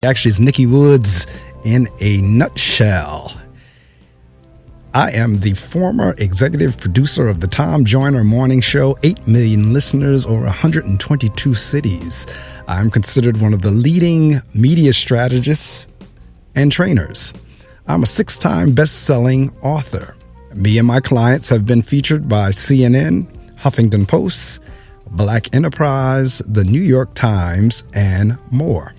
Actually, it's Nikki Woods in a nutshell. I am the former executive producer of the Tom Joyner Morning Show, 8 million listeners, over 122 cities. I'm considered one of the leading media strategists and trainers. I'm a 6-time best-selling author. Me and my clients have been featured by CNN, Huffington Post, Black Enterprise, the New York Times, and more.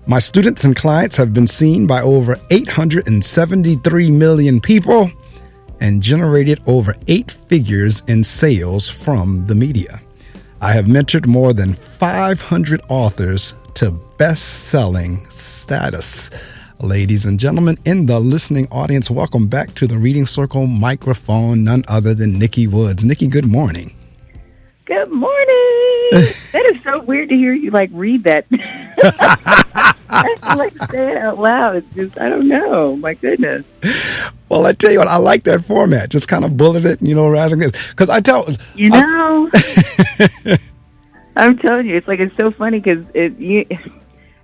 My students and clients have been seen by over 873 million people and generated over 8 figures in sales from the media. I have mentored more than 500 authors to best-selling status. Ladies and gentlemen, in the listening audience, welcome back to the Reading Circle microphone, none other than Nikki Woods. Nikki, good morning. Good morning. That is so weird to hear you read that. I say it out loud. It's just, I don't know. My goodness. Well, I tell you what, I like that format. Just kind of bullet it, rather than because I'm telling you, it's so funny because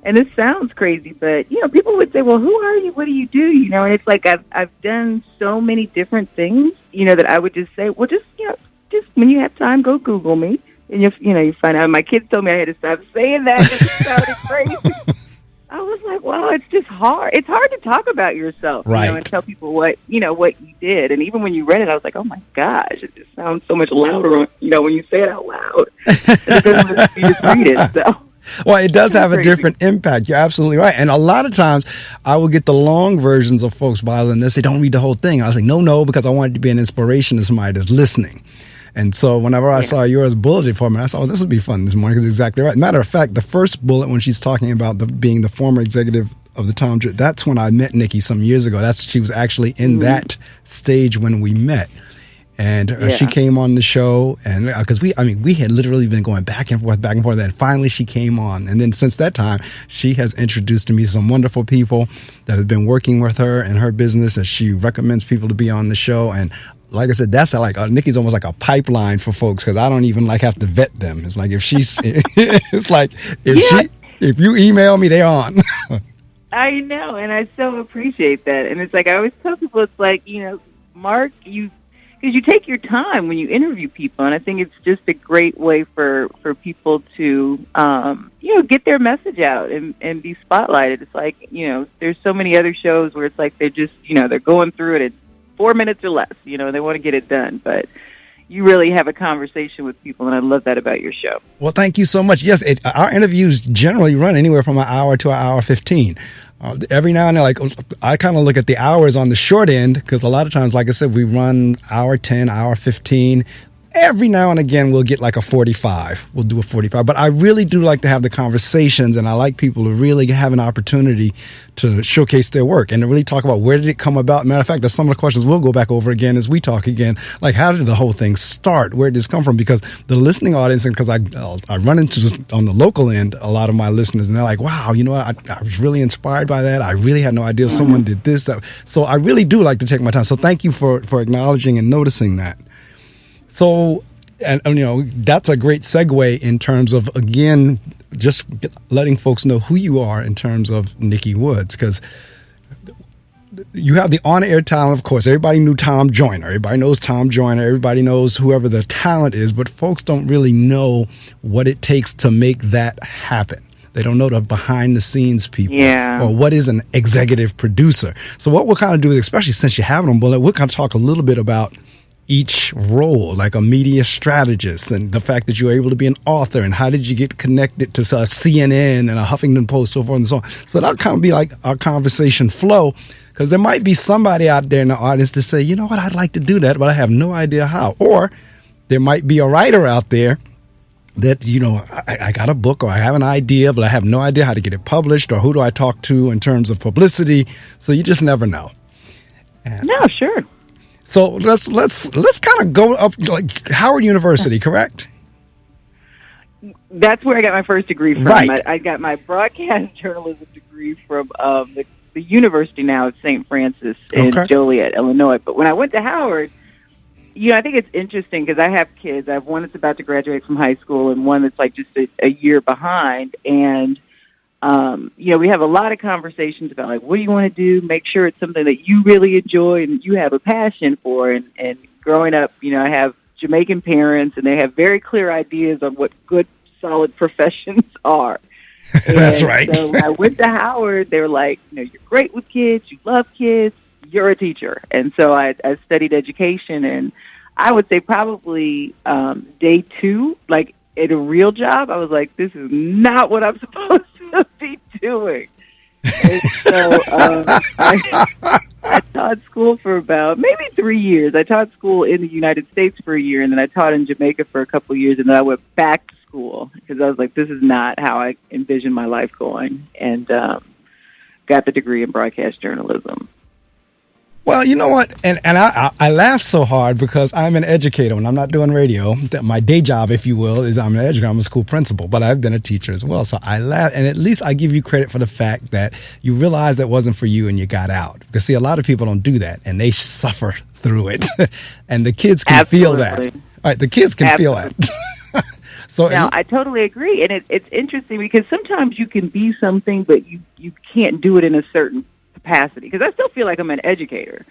and it sounds crazy, but people would say, "Well, who are you? What do you do?" And it's like I've done so many different things, that I would just say, "Well, just when you have time, go Google me." And you find out. My kids told me I had to stop saying that because it sounded crazy. I was like, well, it's just hard. It's hard to talk about yourself, right? And tell people what you did. And even when you read it, I was like, oh my gosh, it just sounds so much louder, when you say it out loud. It doesn't really you just read it. So. Well, it does have a different impact. You're absolutely right. And a lot of times I will get the long versions of folks bothering this. They don't read the whole thing. I was like, no, because I want it to be an inspiration to somebody that's listening. And so whenever I saw yours bulleted for me, I thought, this would be fun this morning because it's exactly right. Matter of fact, the first bullet when she's talking about being the former executive of the Tom, that's when I met Nikki some years ago. She was actually in that stage when we met. And she came on the show, and because we had literally been going back and forth, and finally she came on. And then since that time, she has introduced to me some wonderful people that have been working with her in her business, and she recommends people to be on the show. And like I said, that's Nikki's almost like a pipeline for folks because I don't even have to vet them. It's like if you email me, they're on. I know, and I so appreciate that. And it's like I always tell people, it's like Mark, because you take your time when you interview people, and I think it's just a great way for people to get their message out and be spotlighted. It's like there's so many other shows where it's like they're just they're going through it at 4 minutes or less, they want to get it done, but you really have a conversation with people, and I love that about your show. Well, thank you so much. Yes, our interviews generally run anywhere from an hour to an hour 15. Every now and then, I kind of look at the hours on the short end because a lot of times, like I said, we run hour 10, hour 15. Every now and again, we'll get a 45. We'll do a 45. But I really do like to have the conversations, and I like people to really have an opportunity to showcase their work and to really talk about where did it come about. Matter of fact, that's some of the questions we'll go back over again as we talk again. Like, how did the whole thing start? Where did this come from? Because the listening audience, and because I run into on the local end a lot of my listeners, and they're like, wow, I was really inspired by that. I really had no idea someone did this. So I really do like to take my time. So thank you for acknowledging and noticing that. So, and that's a great segue in terms of, again, just letting folks know who you are in terms of Nikki Woods, because you have the on-air talent, of course. Everybody knew Tom Joyner. Everybody knows Tom Joyner. Everybody knows whoever the talent is, but folks don't really know what it takes to make that happen. They don't know the behind-the-scenes people or what is an executive producer. So what we'll kind of do, especially since you have it on bullet, we'll kind of talk a little bit about each role, like a media strategist, and the fact that you were able to be an author, and how did you get connected to CNN and a Huffington Post, so forth and so on. So that'll kind of be like our conversation flow, because there might be somebody out there in the audience to say, you know what, I'd like to do that, but I have no idea how. Or there might be a writer out there that, I got a book or I have an idea, but I have no idea how to get it published, or who do I talk to in terms of publicity. So you just never know. No, sure. So let's kind of go up like Howard University, correct? That's where I got my first degree from. Right. I got my broadcast journalism degree from the university now at St. Francis in Joliet, Illinois. But when I went to Howard, I think it's interesting because I have kids. I have one that's about to graduate from high school and one that's like just a year behind. And we have a lot of conversations about, like, what do you want to do? Make sure it's something that you really enjoy and you have a passion for. And growing up, I have Jamaican parents, and they have very clear ideas on what good, solid professions are. That's right. So when I went to Howard, they were like, you're great with kids, you love kids, you're a teacher. And so I studied education, and I would say probably day 2, like at a real job, I was like, this is not what I'm supposed to be doing. And so I taught school for about maybe 3 years. I taught school in the United States for a year, and then I taught in Jamaica for a couple of years, and then I went back to school because I was like, this is not how I envisioned my life going, and got the degree in broadcast journalism. Well, you know what? And I laugh so hard because I'm an educator. When I'm not doing radio, my day job, if you will, is I'm an educator. I'm a school principal, but I've been a teacher as well. So I laugh, and at least I give you credit for the fact that you realized that wasn't for you and you got out. Because, see, a lot of people don't do that, and they suffer through it. And the kids can feel that. All right, the kids can feel that. No, I totally agree. And it's interesting because sometimes you can be something, but you can't do it in a certain capacity, because I still feel like I'm an educator,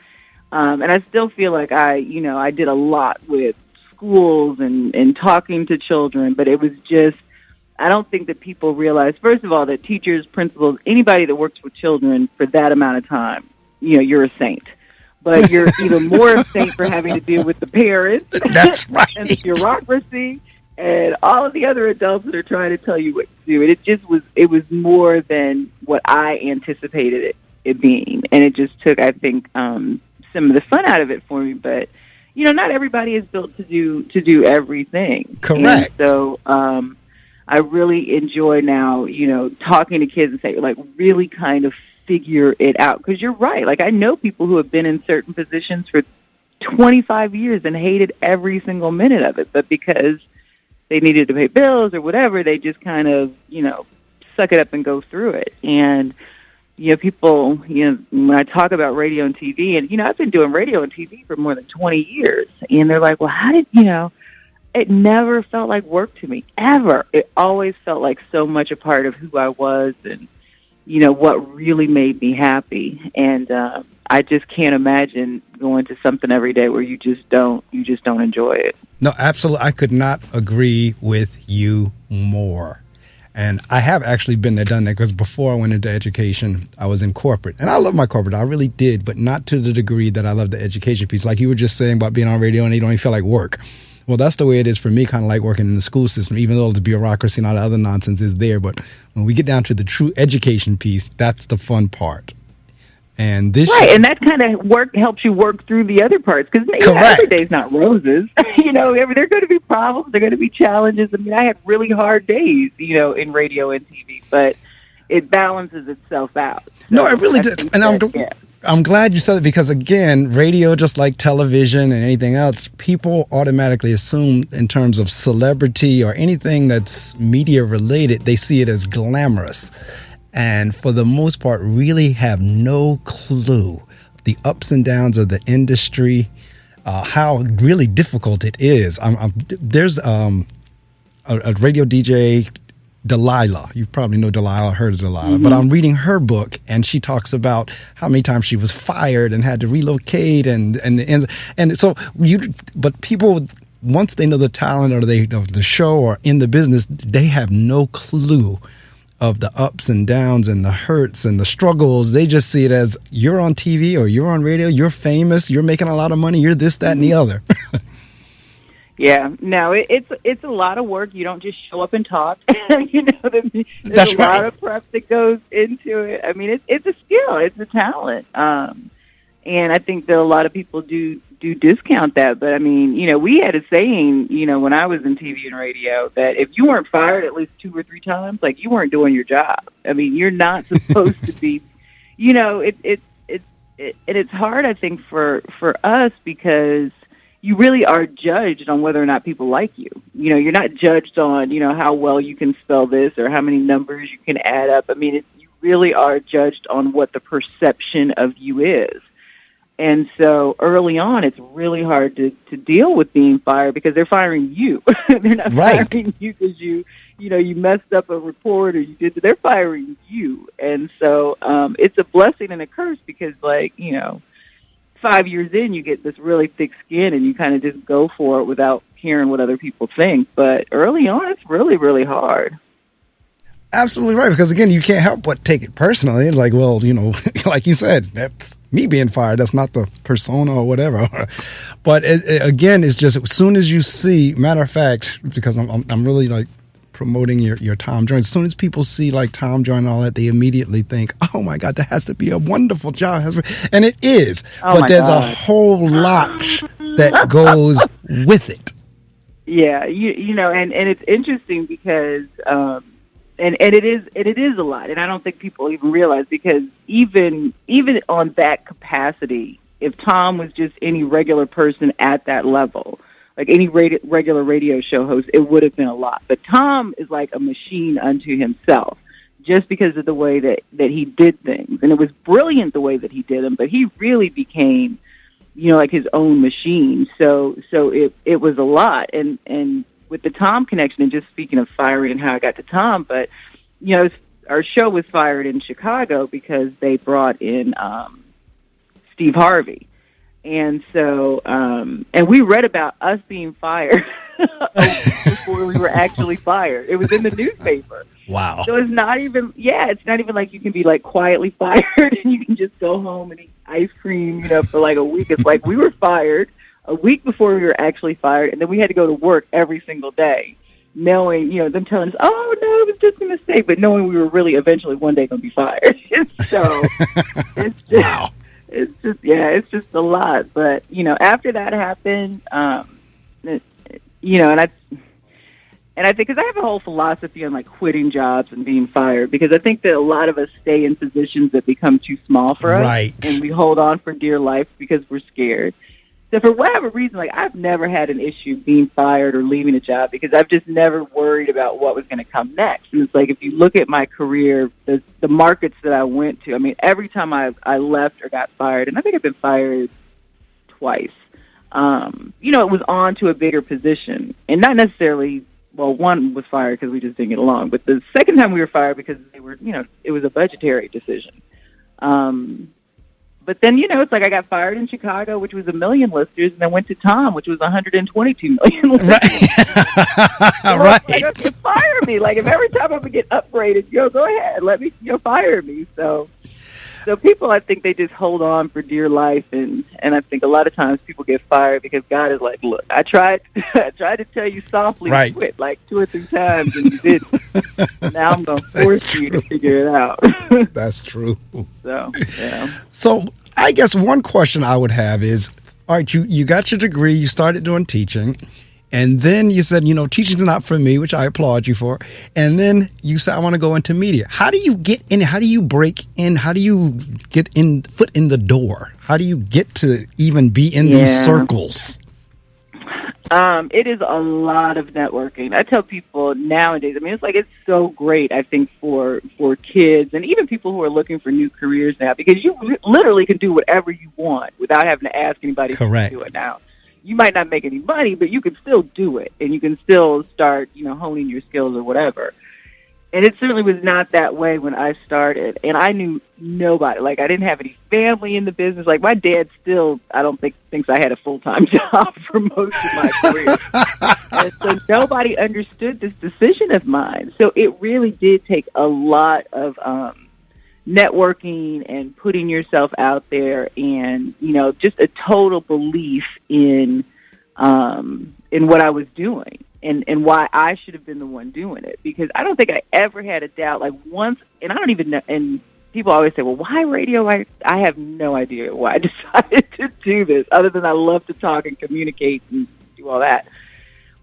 and I still feel like I did a lot with schools and talking to children, but it was just, I don't think that people realize, first of all, that teachers, principals, anybody that works with children for that amount of time, you're a saint. But you're even more a saint for having to deal with the parents. That's right. And the bureaucracy and all of the other adults that are trying to tell you what to do. And it was more than what I anticipated it being. And it just took, I think, some of the fun out of it for me. But, not everybody is built to do everything. Correct. And so I really enjoy now, talking to kids and say, like, really kind of figure it out. Because you're right. Like, I know people who have been in certain positions for 25 years and hated every single minute of it. But because they needed to pay bills or whatever, they just kind of, suck it up and go through it. And, people, when I talk about radio and TV, and, I've been doing radio and TV for more than 20 years, and they're like, well, how did, it never felt like work to me, ever. It always felt like so much a part of who I was and, what really made me happy. And I just can't imagine going to something every day where you just don't enjoy it. No, absolutely. I could not agree with you more. And I have actually been there, done that, because before I went into education, I was in corporate. And I love my corporate. I really did, but not to the degree that I love the education piece. Like you were just saying about being on radio and you don't even feel like work. Well, that's the way it is for me, kind of like working in the school system, even though the bureaucracy and all the other nonsense is there. But when we get down to the true education piece, that's the fun part. And this and that kind of work helps you work through the other parts, because every day's not roses. There are going to be problems, there are going to be challenges. I mean, I had really hard days, in radio and TV, but it balances itself out. So no, it really did, and I'm glad you said it, because again, radio, just like television and anything else, people automatically assume in terms of celebrity or anything that's media related, they see it as glamorous. And for the most part, really have no clue the ups and downs of the industry, how really difficult it is. There's a radio DJ, Delilah. You probably know Delilah, heard of Delilah. Mm-hmm. But I'm reading her book, and she talks about how many times she was fired and had to relocate, and so but people, once they know the talent or they know the show or in the business, they have no clue of the ups and downs and the hurts and the struggles. They just see it as you're on TV or you're on radio, you're famous, you're making a lot of money, you're this, that, and the other. Yeah, no, it's a lot of work. You don't just show up and talk. There's That's a right. lot of prep that goes into it. I mean, it's a skill, it's a talent, and I think that a lot of people do discount that. But I mean, we had a saying, when I was in TV and radio, that if you weren't fired at least 2 or 3 times, like, you weren't doing your job. I mean, you're not supposed to be. It's hard, I think, for us, because you really are judged on whether or not people like you. You're not judged on, how well you can spell this or how many numbers you can add up. I mean, you really are judged on what the perception of you is. And so early on, it's really hard to deal with being fired because they're firing you. They're not firing you because you messed up a report or you did. They're firing you. And so it's a blessing and a curse because, 5 years in, you get this really thick skin and you kind of just go for it without hearing what other people think. But early on, it's really, really hard. Absolutely right, because again, you can't help but take it personally. It's like, well, like you said, that's me being fired. That's not the persona or whatever. But again, it's just as soon as you see, matter of fact, because I'm really like promoting your Tom Joyner. As soon as people see like Tom Joyner and all that, they immediately think, oh my God, that has to be a wonderful job. And it is, but there's a whole lot that goes with it. Yeah, and it's interesting because. And it is a lot, and I don't think people even realize because even on that capacity, if Tom was just any regular person at that level, like any regular radio show host, it would have been a lot. But Tom is like a machine unto himself, just because of the way that he did things, and it was brilliant the way that he did them. But he really became, like his own machine. So it was a lot, and with the Tom connection, and just speaking of firing and how I got to Tom, but, our show was fired in Chicago because they brought in Steve Harvey. And so, and we read about us being fired before we were actually fired. It was in the newspaper. Wow. So it's not even like you can be like quietly fired and you can just go home and eat ice cream, for like a week. It's like we were fired a week before we were actually fired, and then we had to go to work every single day, knowing, them telling us, oh, no, it was just a mistake, but knowing we were really eventually one day going to be fired. So it's just, wow. It's just a lot. But, after that happened, and I think, because I have a whole philosophy on, like, quitting jobs and being fired, because I think that a lot of us stay in positions that become too small for us. Right. And we hold on for dear life because we're scared. So for whatever reason, like, I've never had an issue being fired or leaving a job because I've just never worried about what was going to come next. And it's like, if you look at my career, the markets that I went to, I mean, every time I left or got fired, and I think I've been fired twice, it was on to a bigger position. And not necessarily, well, one was fired because we just didn't get along. But the second time we were fired because they were, it was a budgetary decision. But then, it's like I got fired in Chicago, which was 1 million listeners, and then went to Tom, which was 122 million listeners. Right. So right. Like, okay, fire me. Like, if every time I would get upgraded, go ahead. Let me, fire me. So people, I think they just hold on for dear life. And I think a lot of times people get fired because God is like, look, I tried to tell you softly to quit like 2 or 3 times, and you didn't. Now I'm going to force you to figure it out. That's true. So, yeah. So I guess one question I would have is, all right, you got your degree, you started doing teaching, and then you said, teaching's not for me, which I applaud you for. And then you said, I want to go into media. How do you get in? How do you break in? How do you get foot in the door? How do you get to even be in these circles? It is a lot of networking. I tell people nowadays, it's so great, I think, for kids and even people who are looking for new careers now, because you literally can do whatever you want without having to ask anybody to do it now. You might not make any money, but you can still do it, and you can still start, honing your skills or whatever. And it certainly was not that way when I started, and I knew nobody. Like, I didn't have any family in the business. Like, my dad still, I don't think, thinks I had a full-time job for most of my career. And so nobody understood this decision of mine. So it really did take a lot of networking and putting yourself out there, and just a total belief in what I was doing and why I should have been the one doing it, because I don't think I ever had a doubt. Like, once, and I don't even know, and people always say, well, why radio? I have no idea why I decided to do this, other than I love to talk and communicate and do all that.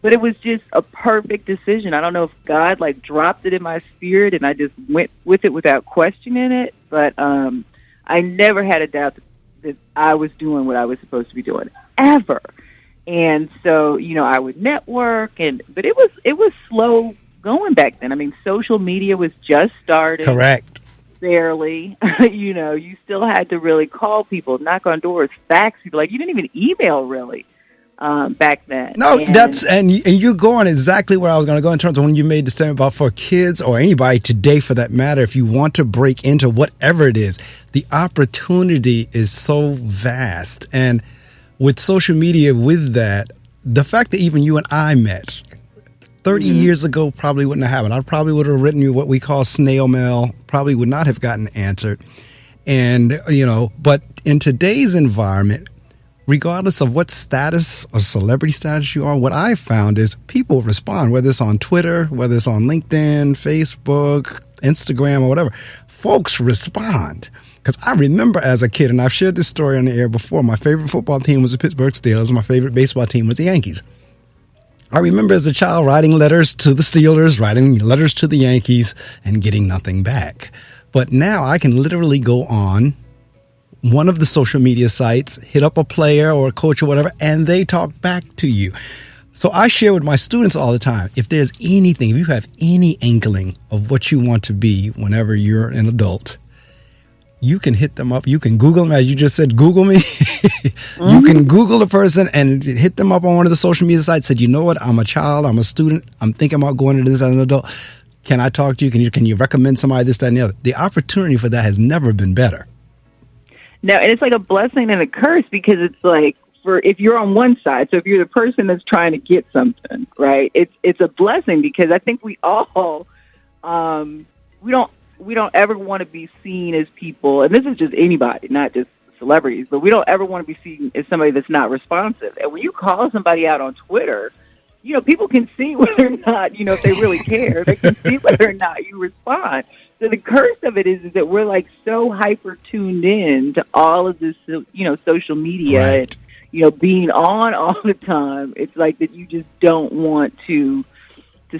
But it was just a perfect decision. I don't know if God dropped it in my spirit and I just went with it without questioning it. But I never had a doubt that I was doing what I was supposed to be doing, ever. And so, I would network, but it was slow going back then. Social media was just starting. Correct. barely. You still had to really call people, knock on doors, fax people. Like, you didn't even email really back then. No, and you're going exactly where I was going to go in terms of when you made the statement about for kids or anybody today for that matter, if you want to break into whatever it is, the opportunity is so vast. And with social media, with that, the fact that even you and I met 30 years ago probably wouldn't have happened. I probably would have written you what we call snail mail, probably would not have gotten answered. And, but in today's environment, regardless of what status or celebrity status you are, what I've found is people respond, whether it's on Twitter, whether it's on LinkedIn, Facebook, Instagram, or whatever. Folks respond. Because I remember as a kid, and I've shared this story on the air before, my favorite football team was the Pittsburgh Steelers. My favorite baseball team was the Yankees. I remember as a child writing letters to the Steelers, writing letters to the Yankees, and getting nothing back. But now I can literally go on one of the social media sites, hit up a player or a coach or whatever, and they talk back to you. So I share with my students all the time, if there's anything, if you have any inkling of what you want to be whenever you're an adult, you can hit them up. You can Google them, as you just said, Google me. You can Google a person and hit them up on one of the social media sites. Said, you know what? I'm a child. I'm a student. I'm thinking about going into this as an adult. Can I talk to you? Can you recommend somebody, this, that, and the other? The opportunity for that has never been better. No, and it's like a blessing and a curse, because it's like, if you're on one side, so if you're the person that's trying to get something, right? It's a blessing, because I think we all we don't ever want to be seen as people, and this is just anybody, not just celebrities, but we don't ever want to be seen as somebody that's not responsive. And when you call somebody out on Twitter, people can see whether or not, if they really care. They can see whether or not you respond. So the curse of it is that we're like so hyper tuned in to all of this, social media, right, and, being on all the time. It's like that you just don't want to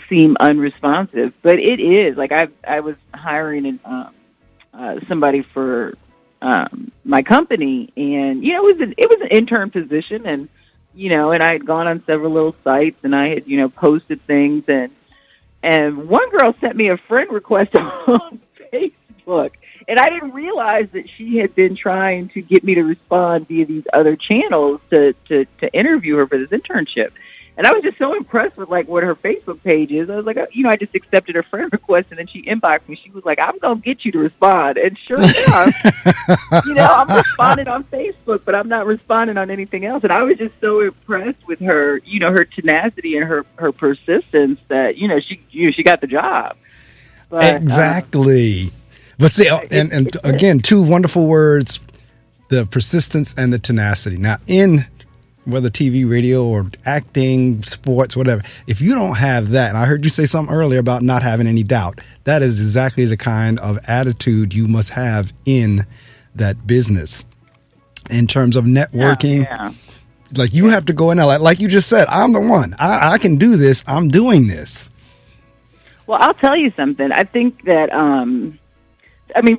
seem unresponsive. But it is like I was hiring somebody for my company, and it was an intern position, and and I had gone on several little sites, and I had posted things, and one girl sent me a friend request on Facebook, and I didn't realize that she had been trying to get me to respond via these other channels to interview her for this internship. And I was just so impressed with what her Facebook page is. I was like, I just accepted her friend request, and then she inboxed me. She was like, I'm going to get you to respond. And sure enough, I'm responding on Facebook, but I'm not responding on anything else. And I was just so impressed with her, her tenacity and her persistence that, she got the job. But, exactly. But see, and again, two wonderful words, the persistence and the tenacity. Now, in whether TV, radio, or acting, sports, whatever, if you don't have that, and I heard you say something earlier about not having any doubt, that is exactly the kind of attitude you must have in that business. In terms of networking, like you have to go in there, like you just said, I'm the one. I can do this. I'm doing this. Well, I'll tell you something. I think that,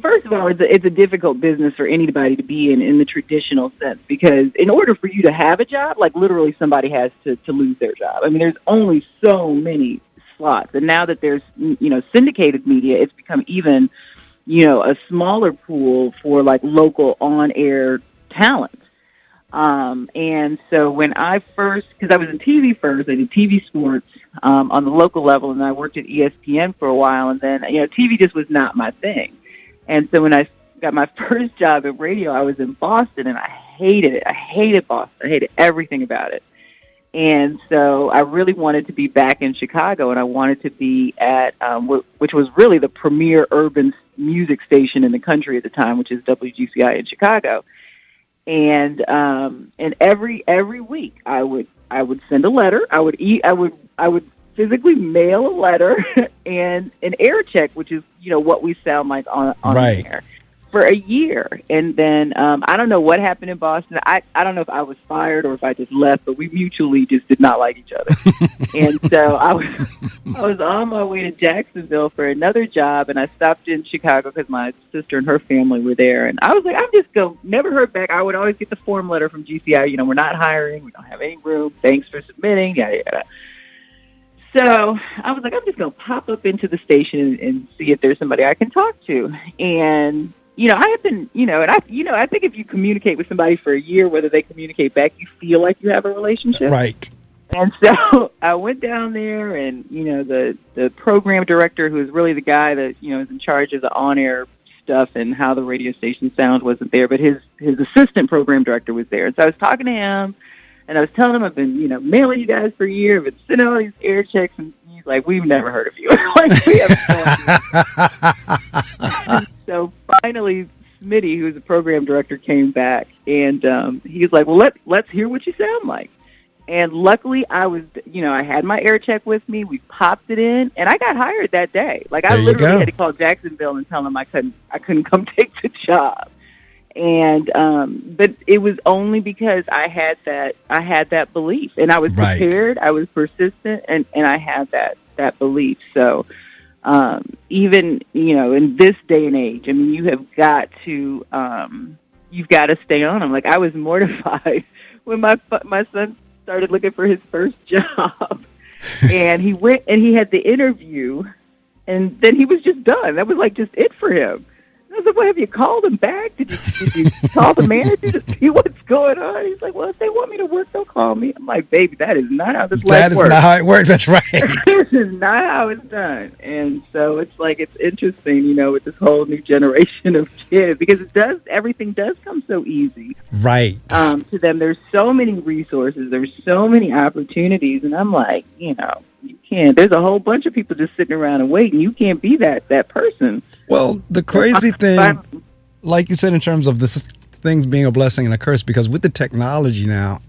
first of all, it's a difficult business for anybody to be in the traditional sense, because in order for you to have a job, literally somebody has to lose their job. There's only so many slots. And now that there's, syndicated media, it's become even, a smaller pool for local on-air talent. And so when because I was in TV first, I did TV sports on the local level, and I worked at ESPN for a while, and then, TV just was not my thing. And so when I got my first job at radio, I was in Boston, and I hated it. I hated Boston. I hated everything about it. And so I really wanted to be back in Chicago, and I wanted to be at, which was really the premier urban music station in the country at the time, which is WGCI in Chicago. And every week I would send a letter. I would physically mail a letter and an air check, which is, what we sound like on right. the air, for a year. And then I don't know what happened in Boston. I don't know if I was fired or if I just left, but we mutually just did not like each other. And so I was on my way to Jacksonville for another job, and I stopped in Chicago because my sister and her family were there. And I was like, I'm just going, never heard back. I would always get the form letter from GCI, we're not hiring, we don't have any room, thanks for submitting, yada, yada. so I was like, I'm just going to pop up into the station and see if there's somebody I can talk to. And, I have been, I think if you communicate with somebody for a year, whether they communicate back, you feel like you have a relationship. Right. And so I went down there, and, the program director, who is really the guy that, is in charge of the on-air stuff and how the radio station sound, wasn't there, but his assistant program director was there. And so I was talking to him, and I was telling him I've been, mailing you guys for a year, I've been sending all these air checks, and he's like, we've never heard of you. Like, we have no idea. So finally, Smitty, who's the program director, came back, and he was like, well, let's hear what you sound like. And luckily, I was, I had my air check with me. We popped it in, and I got hired that day. Like, I literally had to call Jacksonville and tell them I couldn't come take the job. And but it was only because I had that belief, and I was prepared. I was persistent, and I had that belief. So even in this day and age, I mean, you have got to stay on them. Like, I was mortified when my son started looking for his first job, and he went and he had the interview, and then he was just done. That was like just it for him. I was like, well, have you called him back? Did you call the manager to see what's going on? He's like, well, if they want me to work, they'll call me. I'm like, baby, that is not how this life works. That is not how it works. That's right. This is not how it's done. And so it's like, it's interesting, with this whole new generation of kids, because everything does come so easy. Right. To them. There's so many resources. There's so many opportunities. And I'm like, you can't. There's a whole bunch of people just sitting around and waiting. You can't be that person. Well, the crazy thing, like you said, in terms of the things being a blessing and a curse, because with the technology now,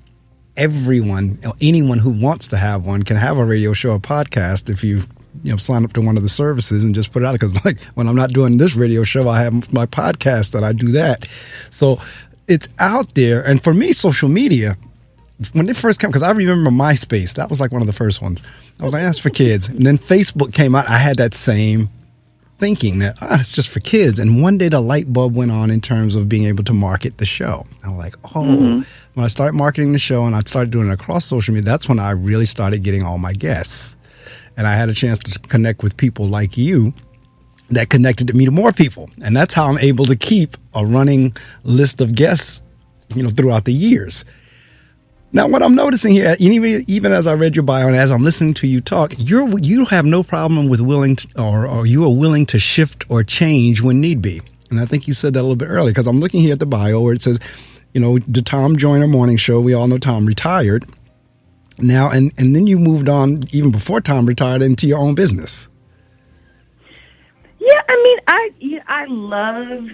anyone who wants to have one can have a radio show or podcast if you sign up to one of the services and just put it out. Because like when I'm not doing this radio show, I have my podcast that I do that. So it's out there. And for me, social media, when it first came, because I remember MySpace, that was like one of the first ones. I was like, that's for kids. And then Facebook came out. I had that same thinking that it's just for kids. And one day the light bulb went on in terms of being able to market the show. I was like, when I started marketing the show and I started doing it across social media, that's when I really started getting all my guests. And I had a chance to connect with people like you that connected me to more people. And that's how I'm able to keep a running list of guests, throughout the years. Now, what I'm noticing here, even as I read your bio and as I'm listening to you talk, you have no problem with you are willing to shift or change when need be. And I think you said that a little bit earlier, because I'm looking here at the bio where it says, the Tom Joyner Morning Show. We all know Tom retired now, and then you moved on even before Tom retired into your own business. Yeah, I mean, I love.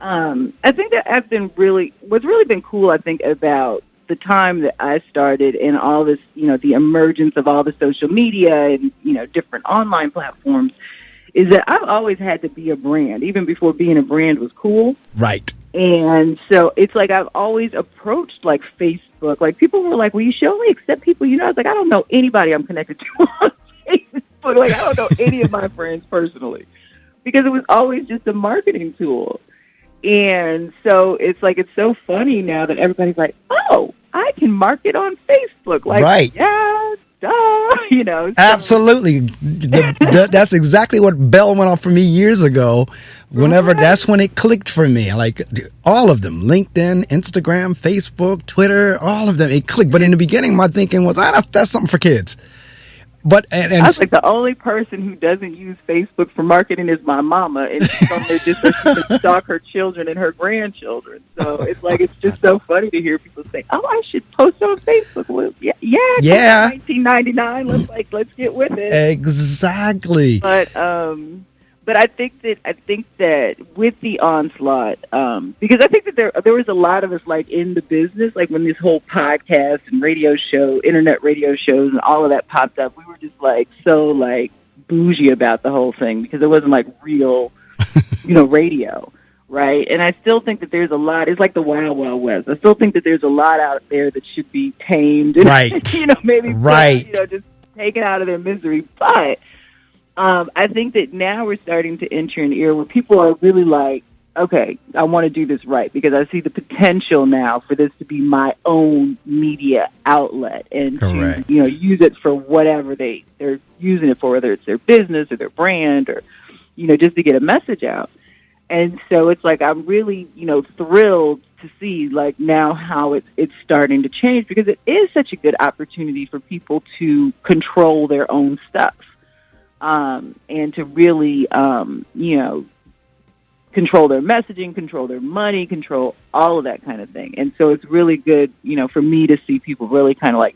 I think that what's really been cool, I think, about the time that I started and all this, the emergence of all the social media and, different online platforms, is that I've always had to be a brand, even before being a brand was cool. Right. And so it's like I've always approached like Facebook. Like people were like, well, you should only accept people, I was like, I don't know anybody I'm connected to on Facebook. Like I don't know any of my friends personally, because it was always just a marketing tool. And so it's like, it's so funny now that everybody's like, oh, I can market on Facebook. Like, right. Yeah, duh, So. Absolutely. That's exactly what bell went off for me years ago. That's when it clicked for me. Like all of them, LinkedIn, Instagram, Facebook, Twitter, all of them, it clicked. But in the beginning, my thinking was, that's something for kids. But and I was like, the only person who doesn't use Facebook for marketing is my mama, and she's on there just so she can stalk her children and her grandchildren. So it's like, it's just so funny to hear people say, "Oh, I should post on Facebook." Well, yeah. 1999. Let's get with it. Exactly. But I think that with the onslaught, because I think that there was a lot of us like in the business, like when this whole podcast and radio show, internet radio shows and all of that popped up, we were just like so like bougie about the whole thing because it wasn't like real, radio, right? And I still think that there's a lot. It's like the Wild Wild West. I still think that there's a lot out there that should be tamed, and, right? Maybe right, just taken out of their misery, but. I think that now we're starting to enter an era where people are really like, okay, I want to do this right because I see the potential now for this to be my own media outlet and Correct. to, use it for whatever they're using it for, whether it's their business or their brand or, just to get a message out. And so it's like I'm really, thrilled to see like now how it's starting to change because it is such a good opportunity for people to control their own stuff and to really, control their messaging, control their money, control all of that kind of thing. And so it's really good, for me to see people really kind of like,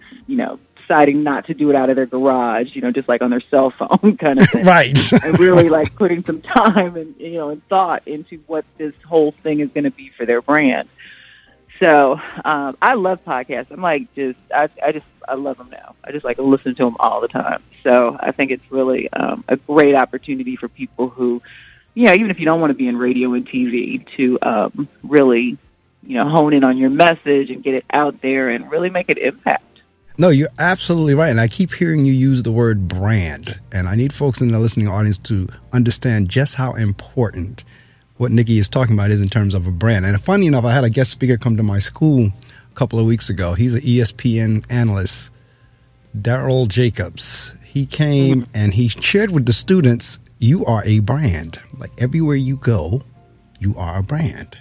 deciding not to do it out of their garage, just like on their cell phone kind of thing. Right. And really like putting some time and, and thought into what this whole thing is going to be for their brand. So I love podcasts. I'm like, I love them now. I just like listen to them all the time. So I think it's really a great opportunity for people who, even if you don't want to be in radio and TV, to really, hone in on your message and get it out there and really make an impact. No, you're absolutely right. And I keep hearing you use the word brand. And I need folks in the listening audience to understand just how important what Nikki is talking about is in terms of a brand. And funny enough, I had a guest speaker come to my school a couple of weeks ago. He's an ESPN analyst, Daryl Jacobs. He came and he shared with the students, you are a brand. Like everywhere you go, you are a brand.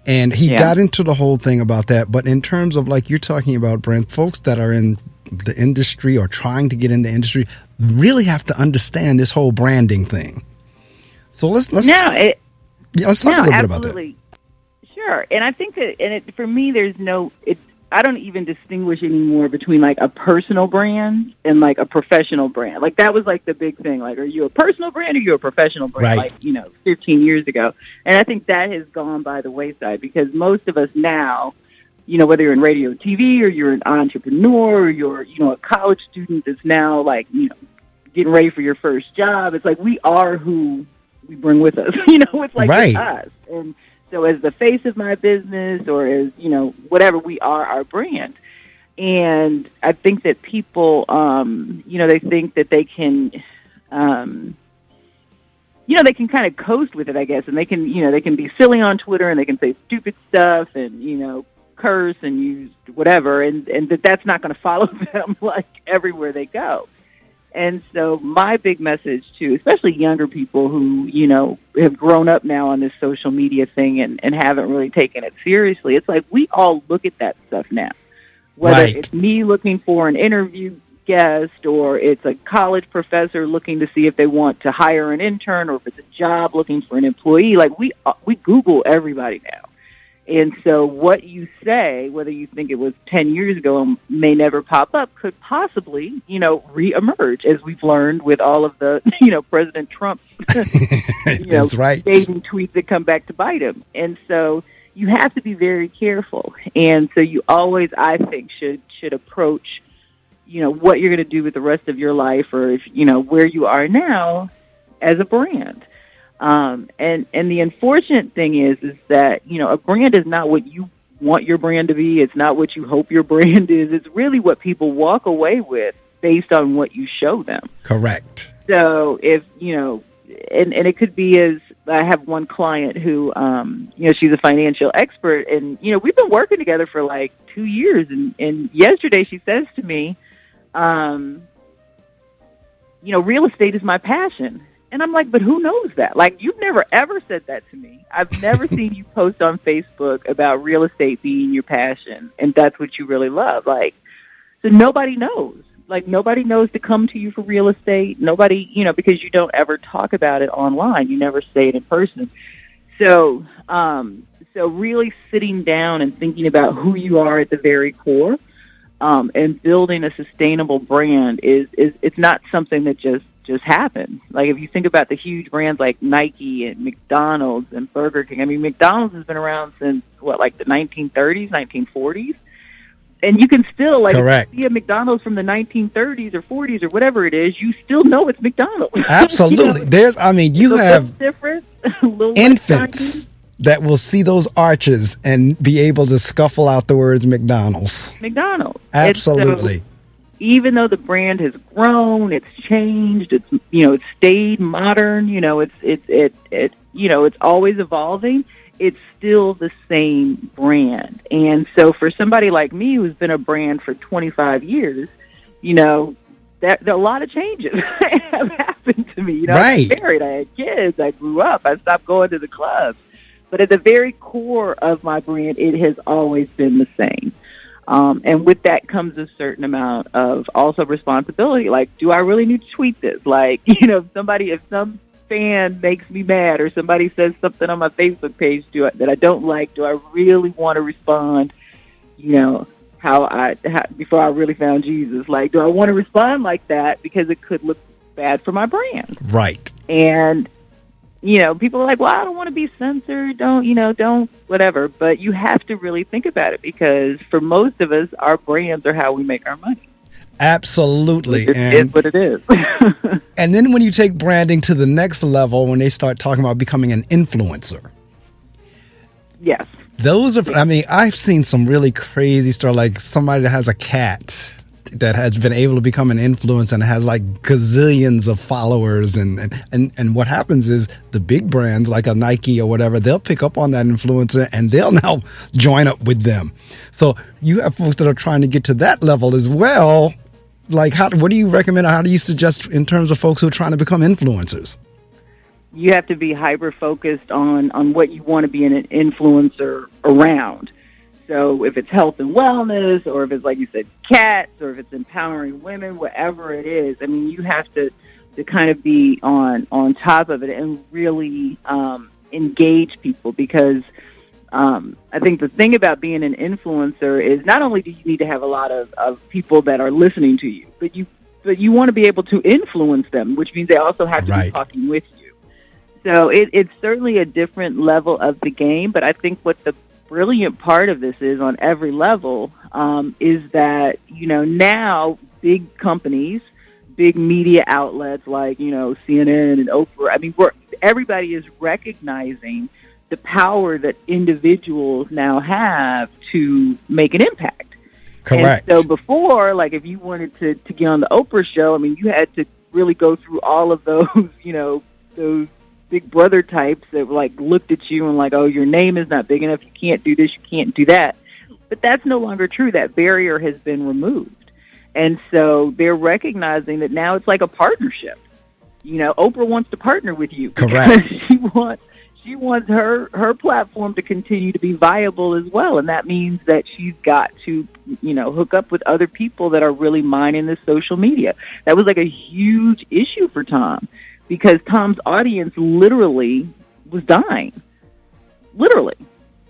And he got into the whole thing about that. But in terms of like you're talking about brand, folks that are in the industry or trying to get in the industry really have to understand this whole branding thing. So let's talk a little bit about that. Sure. And I think that for me, I don't even distinguish anymore between like a personal brand and like a professional brand. Like that was like the big thing. Like, are you a personal brand or are you a professional brand? Right. Like, 15 years ago. And I think that has gone by the wayside because most of us now, whether you're in radio, TV, or you're an entrepreneur, or you're, a college student that's now like, getting ready for your first job. It's like we are who we bring with us. It's like right. It's us. And so as the face of my business or as, whatever, we are our brand. And I think that people, they think that they can, they can kind of coast with it, I guess. And they can, they can be silly on Twitter and they can say stupid stuff and, curse and use whatever. And that's not going to follow them like everywhere they go. And so my big message to especially younger people who, have grown up now on this social media thing and haven't really taken it seriously, it's like we all look at that stuff now. Whether it's me looking for an interview guest or it's a college professor looking to see if they want to hire an intern or if it's a job looking for an employee, like we Google everybody now. And so what you say, whether you think it was 10 years ago and may never pop up, could possibly, reemerge, as we've learned with all of the, President Trump's, That's right. scathing tweets that come back to bite him. And so you have to be very careful. And so you always, I think, should approach, what you're going to do with the rest of your life or if, where you are now as a brand. And the unfortunate thing is that, a brand is not what you want your brand to be. It's not what you hope your brand is. It's really what people walk away with based on what you show them. Correct. So if, and it could be as I have one client who, she's a financial expert and, we've been working together for like 2 years. And yesterday she says to me, real estate is my passion. And I'm like, but who knows that? Like, you've never, ever said that to me. I've never seen you post on Facebook about real estate being your passion, and that's what you really love. Like, so nobody knows. Like, nobody knows to come to you for real estate. Nobody, because you don't ever talk about it online. You never say it in person. So really sitting down and thinking about who you are at the very core and building a sustainable brand it's not something that just happens. Like if you think about the huge brands like Nike and McDonald's and Burger King. I mean, McDonald's has been around since like the 1930s, 1940s. And you can still Correct. See a McDonald's from the 1930s or 40s or whatever it is, you still know it's McDonald's. Absolutely. You have different infants that will see those arches and be able to scuffle out the words McDonald's. McDonald's. Absolutely. Even though the brand has grown, it's changed, it's stayed modern, it's always evolving, it's still the same brand. And so for somebody like me who's been a brand for 25 years, that a lot of changes have happened to me. Right. I was married, I had kids, I grew up, I stopped going to the clubs. But at the very core of my brand, it has always been the same. And with that comes a certain amount of also responsibility. Like, do I really need to tweet this? Like, if some fan makes me mad or somebody says something on my Facebook page that I don't like, do I really want to respond, how before I really found Jesus? Like, do I want to respond like that because it could look bad for my brand? Right. And people are like, well, I don't want to be censored. Don't, whatever. But you have to really think about it because for most of us, our brands are how we make our money. Absolutely. It is what it is. And then when you take branding to the next level, when they start talking about becoming an influencer. Yes. Those are, I've seen some really crazy stuff, like somebody that has a cat that has been able to become an influencer and has like gazillions of followers. And what happens is the big brands like a Nike or whatever, they'll pick up on that influencer and they'll now join up with them. So you have folks that are trying to get to that level as well. Like, what do you recommend? How do you suggest in terms of folks who are trying to become influencers? You have to be hyper-focused on what you want to be an influencer around. So if it's health and wellness, or if it's, like you said, cats, or if it's empowering women, whatever it is, you have to kind of be on top of it and really engage people because I think the thing about being an influencer is not only do you need to have a lot of people that are listening to you, but you want to be able to influence them, which means they also have to be talking with you. So it's certainly a different level of the game, but I think what the brilliant part of this is on every level is that, now big companies, big media outlets like, CNN and Oprah, everybody is recognizing the power that individuals now have to make an impact. Correct. And so before, like if you wanted to get on the Oprah show, you had to really go through all of those, those big brother types that looked at you and like, oh, your name is not big enough. You can't do this. You can't do that. But that's no longer true. That barrier has been removed. And so they're recognizing that now it's like a partnership. Oprah wants to partner with you. Correct. She wants her platform to continue to be viable as well. And that means that she's got to, hook up with other people that are really mining this social media. That was like a huge issue for Tom. Because Tom's audience literally was dying. Literally.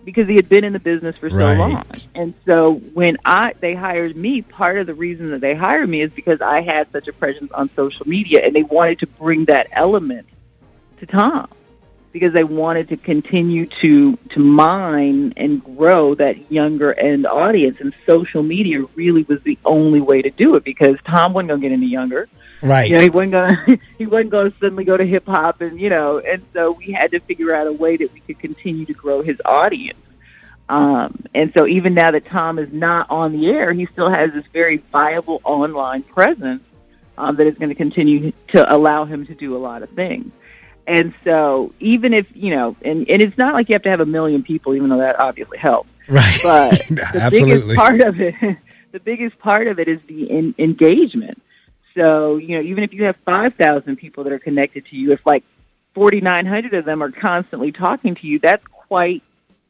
Because he had been in the business for so long. And so when they hired me, part of the reason that they hired me is because I had such a presence on social media and they wanted to bring that element to Tom. Because they wanted to continue to mine and grow that younger end audience. And social media really was the only way to do it because Tom wasn't going to get any younger. Right. He wasn't going to suddenly go to hip hop and so we had to figure out a way that we could continue to grow his audience. And so even now that Tom is not on the air, he still has this very viable online presence that is going to continue to allow him to do a lot of things. And so even if, and it's not like you have to have 1 million people, even though that obviously helps. Right. But the biggest part of it is the engagement. So, even if you have 5,000 people that are connected to you, if 4,900 of them are constantly talking to you, that's quite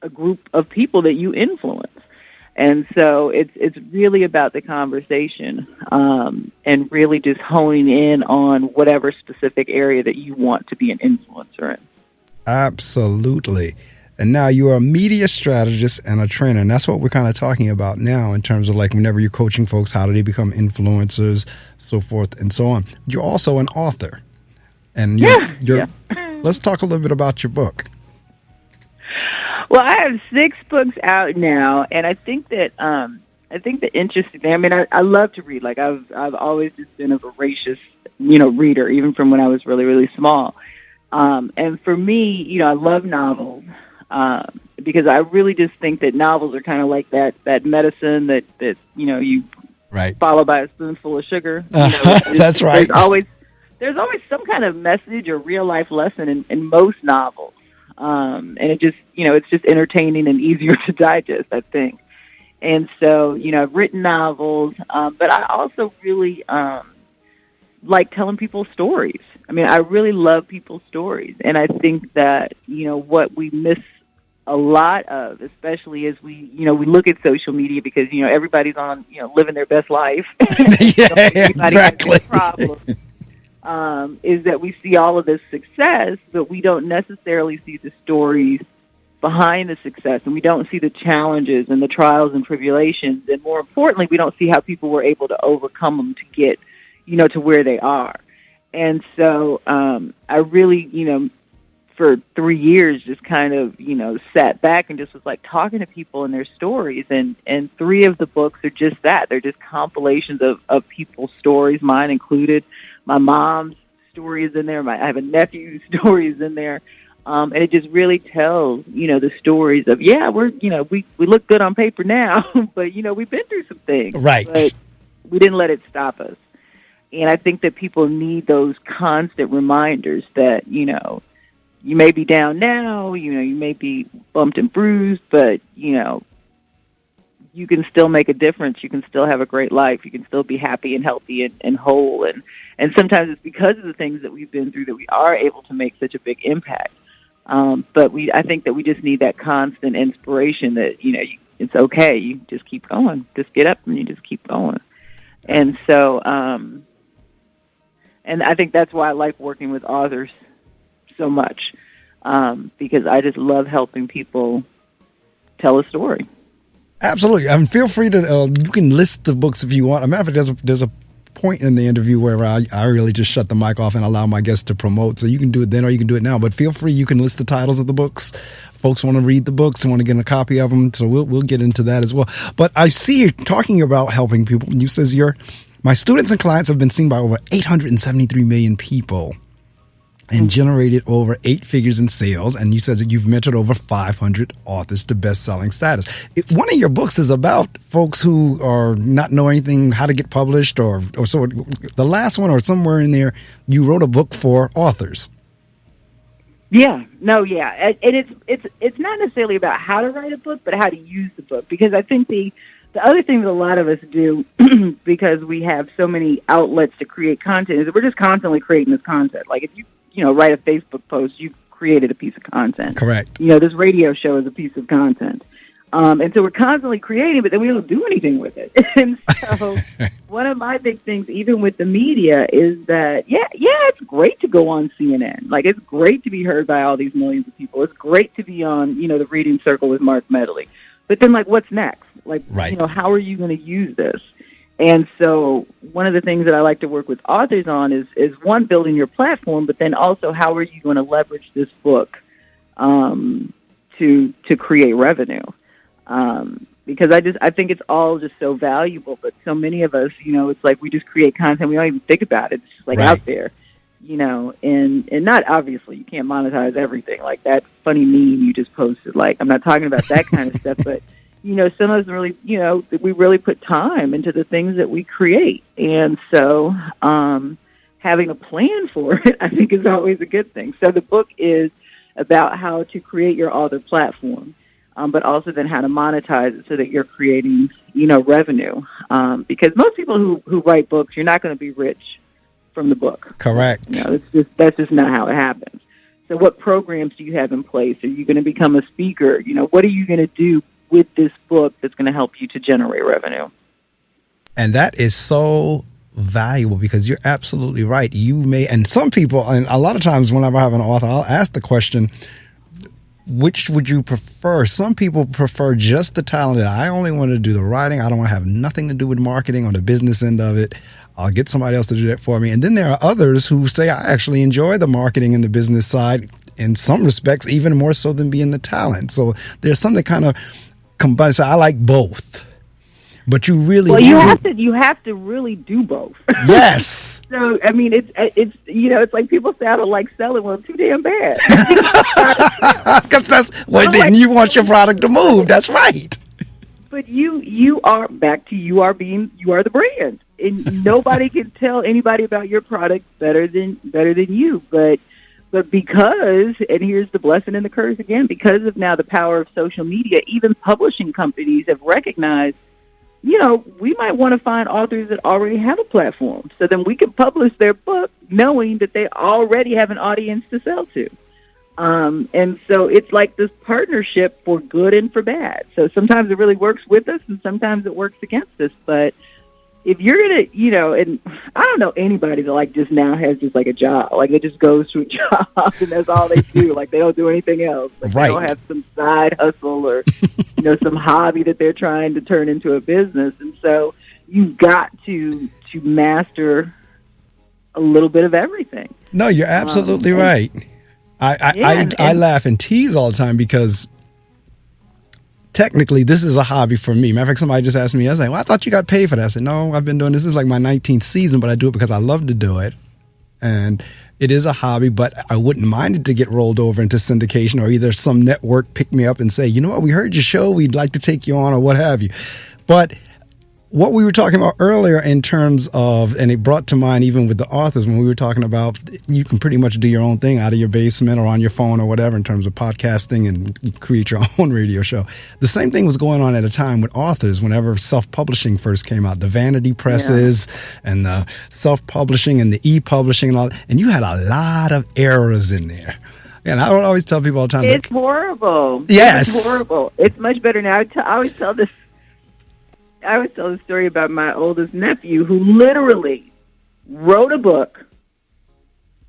a group of people that you influence. And so it's really about the conversation and really just honing in on whatever specific area that you want to be an influencer in. Absolutely. And now you are a media strategist and a trainer. And that's what we're kind of talking about now in terms of whenever you're coaching folks, how do they become influencers, so forth and so on. You're also an author. And let's talk a little bit about your book. Well, I have 6 books out now, and I think that the interesting thing. I love to read. I've always just been a voracious, reader, even from when I was really, really small. And for me, I love novels because I really just think that novels are kind of like that medicine that you follow by a spoonful of sugar. That's right. There's always some kind of message or real life lesson in most novels. And it just, it's just entertaining and easier to digest, I think. And so, I've written novels, but I also really like telling people stories. I mean, I really love people's stories. And I think that, what we miss a lot of, especially as we look at social media, because, everybody's on, living their best life. Yeah, exactly. Problem, is that we see all of this success, but we don't necessarily see the stories behind the success, and we don't see the challenges and the trials and tribulations, and more importantly, we don't see how people were able to overcome them to get, to where they are. And so I really, for 3 years, just kind of, sat back and just was like talking to people and their stories, and 3 of the books are just that. They're just compilations of people's stories, mine included. My mom's story is in there. I have a nephew's story is in there. And it just really tells, the stories of, we look good on paper now, but, we've been through some things. Right. But we didn't let it stop us. And I think that people need those constant reminders that, you may be down now, you may be bumped and bruised, but, you can still make a difference. You can still have a great life. You can still be happy and healthy and whole. And sometimes it's because of the things that we've been through that we are able to make such a big impact. But I think that we just need that constant inspiration that, it's okay. You just keep going. Just get up and you just keep going. And so, and I think that's why I like working with authors so much, because I just love helping people tell a story. Absolutely. Feel free to, you can list the books if you want. As a matter of fact, there's a point in the interview where I really just shut the mic off and allow my guests to promote. So you can do it then or you can do it now. But feel free. You can list the titles of the books. Folks want to read the books and want to get a copy of them. So we'll get into that as well. But I see you talking about helping people. You says my students and clients have been seen by over 873 million people and generated over 8 figures in sales. And you said that you've mentored over 500 authors to best-selling status. One of your books is about folks who are not know anything how to get published, or so. The last one, or somewhere in there, you wrote a book for authors. Yeah, and it's not necessarily about how to write a book, but how to use the book. Because I think the other thing that a lot of us do, because we have so many outlets to create content, is that we're just constantly creating this content. Like if you write a Facebook post, you've created a piece of content. Correct. This radio show is a piece of content. And so we're constantly creating, but then we don't do anything with it. And so one of my big things, even with the media, is that, it's great to go on CNN. Like, it's great to be heard by all these millions of people. It's great to be on, the Reading Circle with Marc Medley. But then, what's next? Right. How are you going to use this? And so one of the things that I like to work with authors on is one, building your platform, but then also how are you going to leverage this book to create revenue? Because I think it's all just so valuable, but so many of us, it's like we just create content. We don't even think about it. It's just right. Out there, and not obviously you can't monetize everything. Like that funny meme you just posted. Like, I'm not talking about that kind of stuff, but some of us really, we really put time into the things that we create. And so, having a plan for it, I think is always a good thing. So the book is about how to create your author platform, but also then how to monetize it so that you're creating, revenue. Because most people who write books, you're not going to be rich from the book. Correct. That's just not how it happens. So what programs do you have in place? Are you going to become a speaker? What are you going to do with this book that's going to help you to generate revenue? And that is so valuable, because you're absolutely right. And some people, and a lot of times whenever I have an author, I'll ask the question, which would you prefer? Some people prefer just the talent. I only want to do the writing. I don't want to have nothing to do with marketing or the business end of it. I'll get somebody else to do that for me. And then there are others who say, I actually enjoy the marketing and the business side, in some respects, even more so than being the talent. So there's something kind of combined. So I like both. But you really you have to really do both. Yes. So I mean, it's it's like people say I don't like selling. Well, too damn bad. Because then you want your product to move. That's right. But you are the brand, and nobody can tell anybody about your product better than you. But But because, and here's the blessing and the curse again, because of now the power of social media, even publishing companies have recognized, we might want to find authors that already have a platform. So then we can publish their book knowing that they already have an audience to sell to. And so it's like this partnership for good and for bad. So sometimes it really works with us and sometimes it works against us. But if you're going to, and I don't know anybody that just now has just a job, it just goes to a job and that's all they do. They don't do anything else. Right. They don't have some side hustle or, some hobby that they're trying to turn into a business. And so you've got to master a little bit of everything. No, you're absolutely right. I laugh and tease all the time because technically this is a hobby for me. Matter of fact, somebody just asked me, I was like, well, I thought you got paid for that. I said, no, I've been doing this. This is my 19th season, but I do it because I love to do it. And it is a hobby, but I wouldn't mind it to get rolled over into syndication or either some network pick me up and say, you know what, we heard your show. We'd like to take you on or what have you. But what we were talking about earlier in terms of, and it brought to mind even with the authors when we were talking about, you can pretty much do your own thing out of your basement or on your phone or whatever in terms of podcasting and create your own radio show. The same thing was going on at a time with authors whenever self-publishing first came out, the vanity presses and the self-publishing and the e-publishing and all, and you had a lot of errors in there. And I would always tell people all the time. It's horrible. Yes. It's horrible. It's much better now. I always tell the story about my oldest nephew who literally wrote a book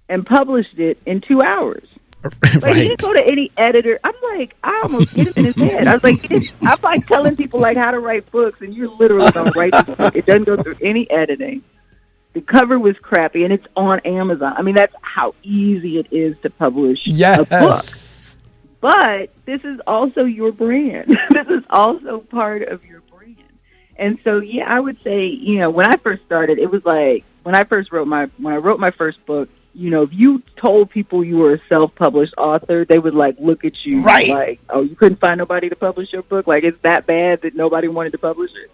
and published it in 2 hours. Right. He didn't go to any editor. I'm like, I almost hit him in his head. I was like, I'm like telling people how to write books, and you're literally going to write this book. It doesn't go through any editing. The cover was crappy, and it's on Amazon. I mean, that's how easy it is to publish a book. But this is also your brand. This is also part of your brand. And so, I would say, when I first started, it was like when I wrote my first book, if you told people you were a self-published author, they would look at you like, oh, you couldn't find nobody to publish your book? It's that bad that nobody wanted to publish it.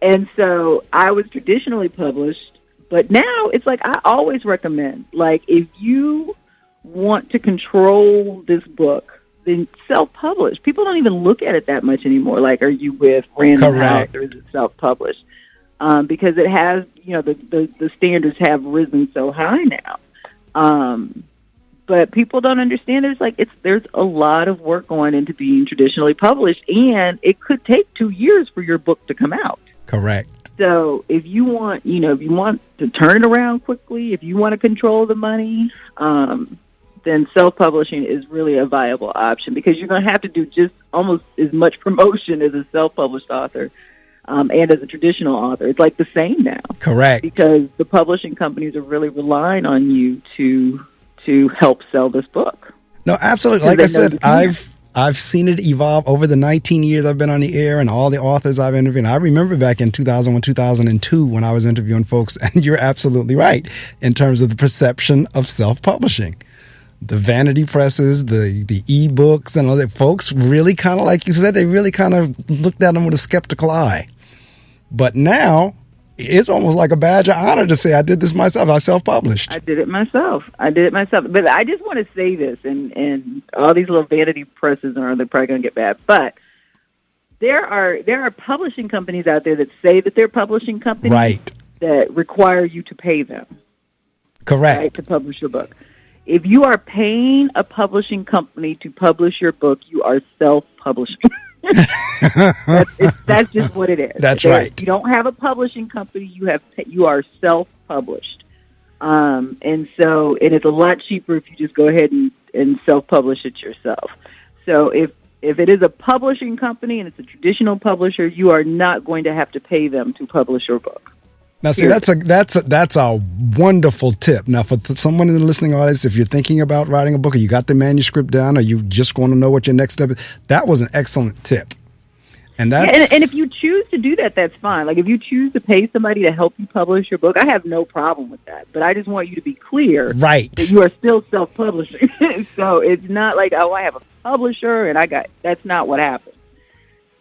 And so I was traditionally published, but now it's I always recommend, if you want to control this book, then self-published. People don't even look at it that much anymore. Are you with Random House or is it self-published? Because it has, the standards have risen so high now. But people don't understand. There's a lot of work going into being traditionally published, and it could take 2 years for your book to come out. Correct. So if you want, to turn it around quickly, if you want to control the money, then self-publishing is really a viable option because you're going to have to do just almost as much promotion as a self-published author and as a traditional author. It's the same now. Correct. Because the publishing companies are really relying on you to help sell this book. No, absolutely. Like I said, I've seen it evolve over the 19 years I've been on the air and all the authors I've interviewed. And I remember back in 2001, 2002 when I was interviewing folks, and you're absolutely right in terms of the perception of self-publishing. The vanity presses, the e-books and all that, folks really kind of, like you said, they really kind of looked at them with a skeptical eye. But now it's almost like a badge of honor to say, I did this myself. I self-published. I did it myself. But I just want to say this, and all these little vanity presses they're probably going to get bad. But there are publishing companies out there that say that they're publishing companies that require you to pay them. Correct. Right, to publish your book. If you are paying a publishing company to publish your book, you are self-publishing. That's just what it is. That's right. You don't have a publishing company. You are self-published. And it's a lot cheaper if you just go ahead and self-publish it yourself. So if it is a publishing company and it's a traditional publisher, you are not going to have to pay them to publish your book. Now, see, that's a wonderful tip. Now, for someone in the listening audience, if you're thinking about writing a book or you got the manuscript down or you just want to know what your next step is, that was an excellent tip. And if you choose to do that, that's fine. If you choose to pay somebody to help you publish your book, I have no problem with that. But I just want you to be clear that you are still self-publishing. So it's not I have a publisher and that's not what happens.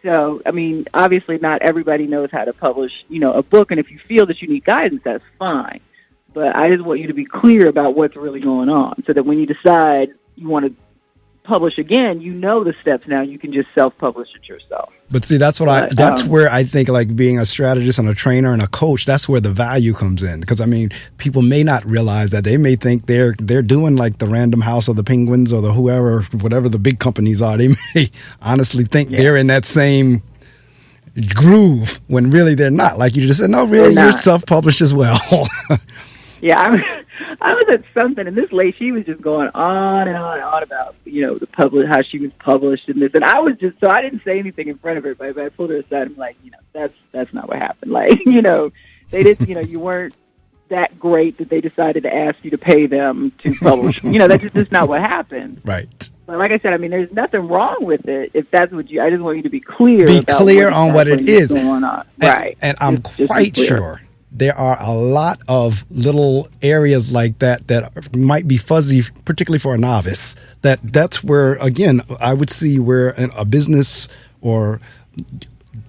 So, I mean, obviously not everybody knows how to publish, a book. And if you feel that you need guidance, that's fine. but I just want you to be clear about what's really going on so that when you decide you want to publish again, you know the steps now. You can just self-publish it yourself. But see, that's where I think like being a strategist and a trainer and a coach, that's where the value comes in. Because I mean, people may not realize that. They may think they're doing like the Random House or the Penguins or the whoever, whatever the big companies are. They may honestly think they're in that same groove when really they're not. Like you just said, no, really, you're self-published as well. Yeah, I was at something, and this lady, she was just going on and on and on about, how she was published and this. And I was just, so I didn't say anything in front of everybody, but I pulled her aside. I'm like, that's not what happened. Like, they didn't, you weren't that great that they decided to ask you to pay them to publish. That's just not what happened. Right. But like I said, I mean, there's nothing wrong with it if that's what I just want you to be clear. Be clear on what it is. Going on. Right. And I'm quite sure there are a lot of little areas like that might be fuzzy, particularly for a novice. That's where, again, I would see where a business or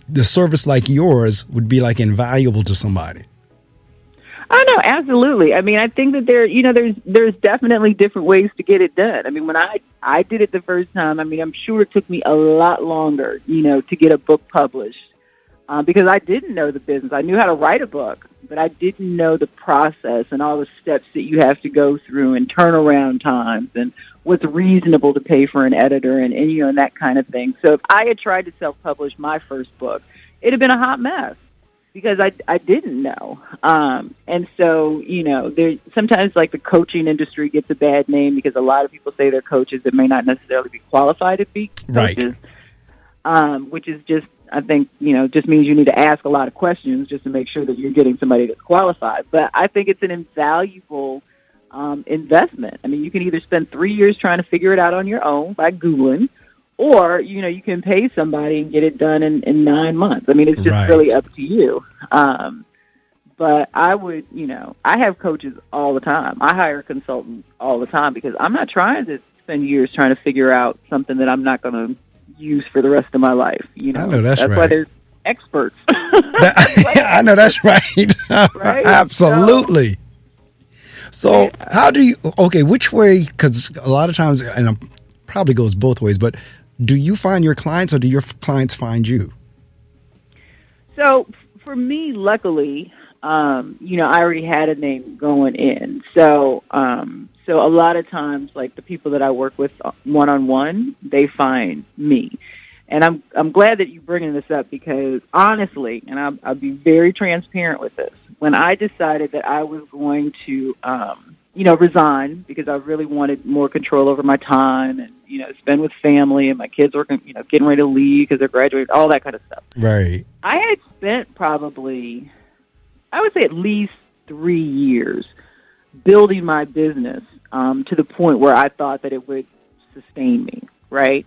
the service like yours would be like invaluable to somebody. Oh, no, absolutely. I mean, I think that there's definitely different ways to get it done. I mean, when I did it the first time, I mean, I'm sure it took me a lot longer, to get a book published. Because I didn't know the business. I knew how to write a book, but I didn't know the process and all the steps that you have to go through and turnaround times and what's reasonable to pay for an editor and that kind of thing. So if I had tried to self-publish my first book, it'd have been a hot mess because I didn't know. And so, sometimes like the coaching industry gets a bad name because a lot of people say they're coaches that may not necessarily be qualified to be coaches, which is just, I think, just means you need to ask a lot of questions just to make sure that you're getting somebody that's qualified. But I think it's an invaluable investment. I mean, you can either spend 3 years trying to figure it out on your own by Googling, or, you can pay somebody and get it done in 9 months. I mean, it's just really up to you. But I would, I have coaches all the time. I hire consultants all the time because I'm not trying to spend years trying to figure out something that I'm not going to use for the rest of my life. I know that's right. Why there's experts. I know that's right. Right? Absolutely. So how do you, which way, because a lot of times, and it probably goes both ways, but do you find your clients or do your clients find you? So for me, luckily, I already had a name going in. So a lot of times, like the people that I work with one-on-one, they find me. And I'm glad that you're bringing this up because honestly, and I'll be very transparent with this, when I decided that I was going to, resign because I really wanted more control over my time and, spend with family and my kids were, getting ready to leave because they're graduating, all that kind of stuff. Right. I had spent probably, I would say at least 3 years building my business to the point where I thought that it would sustain me, right?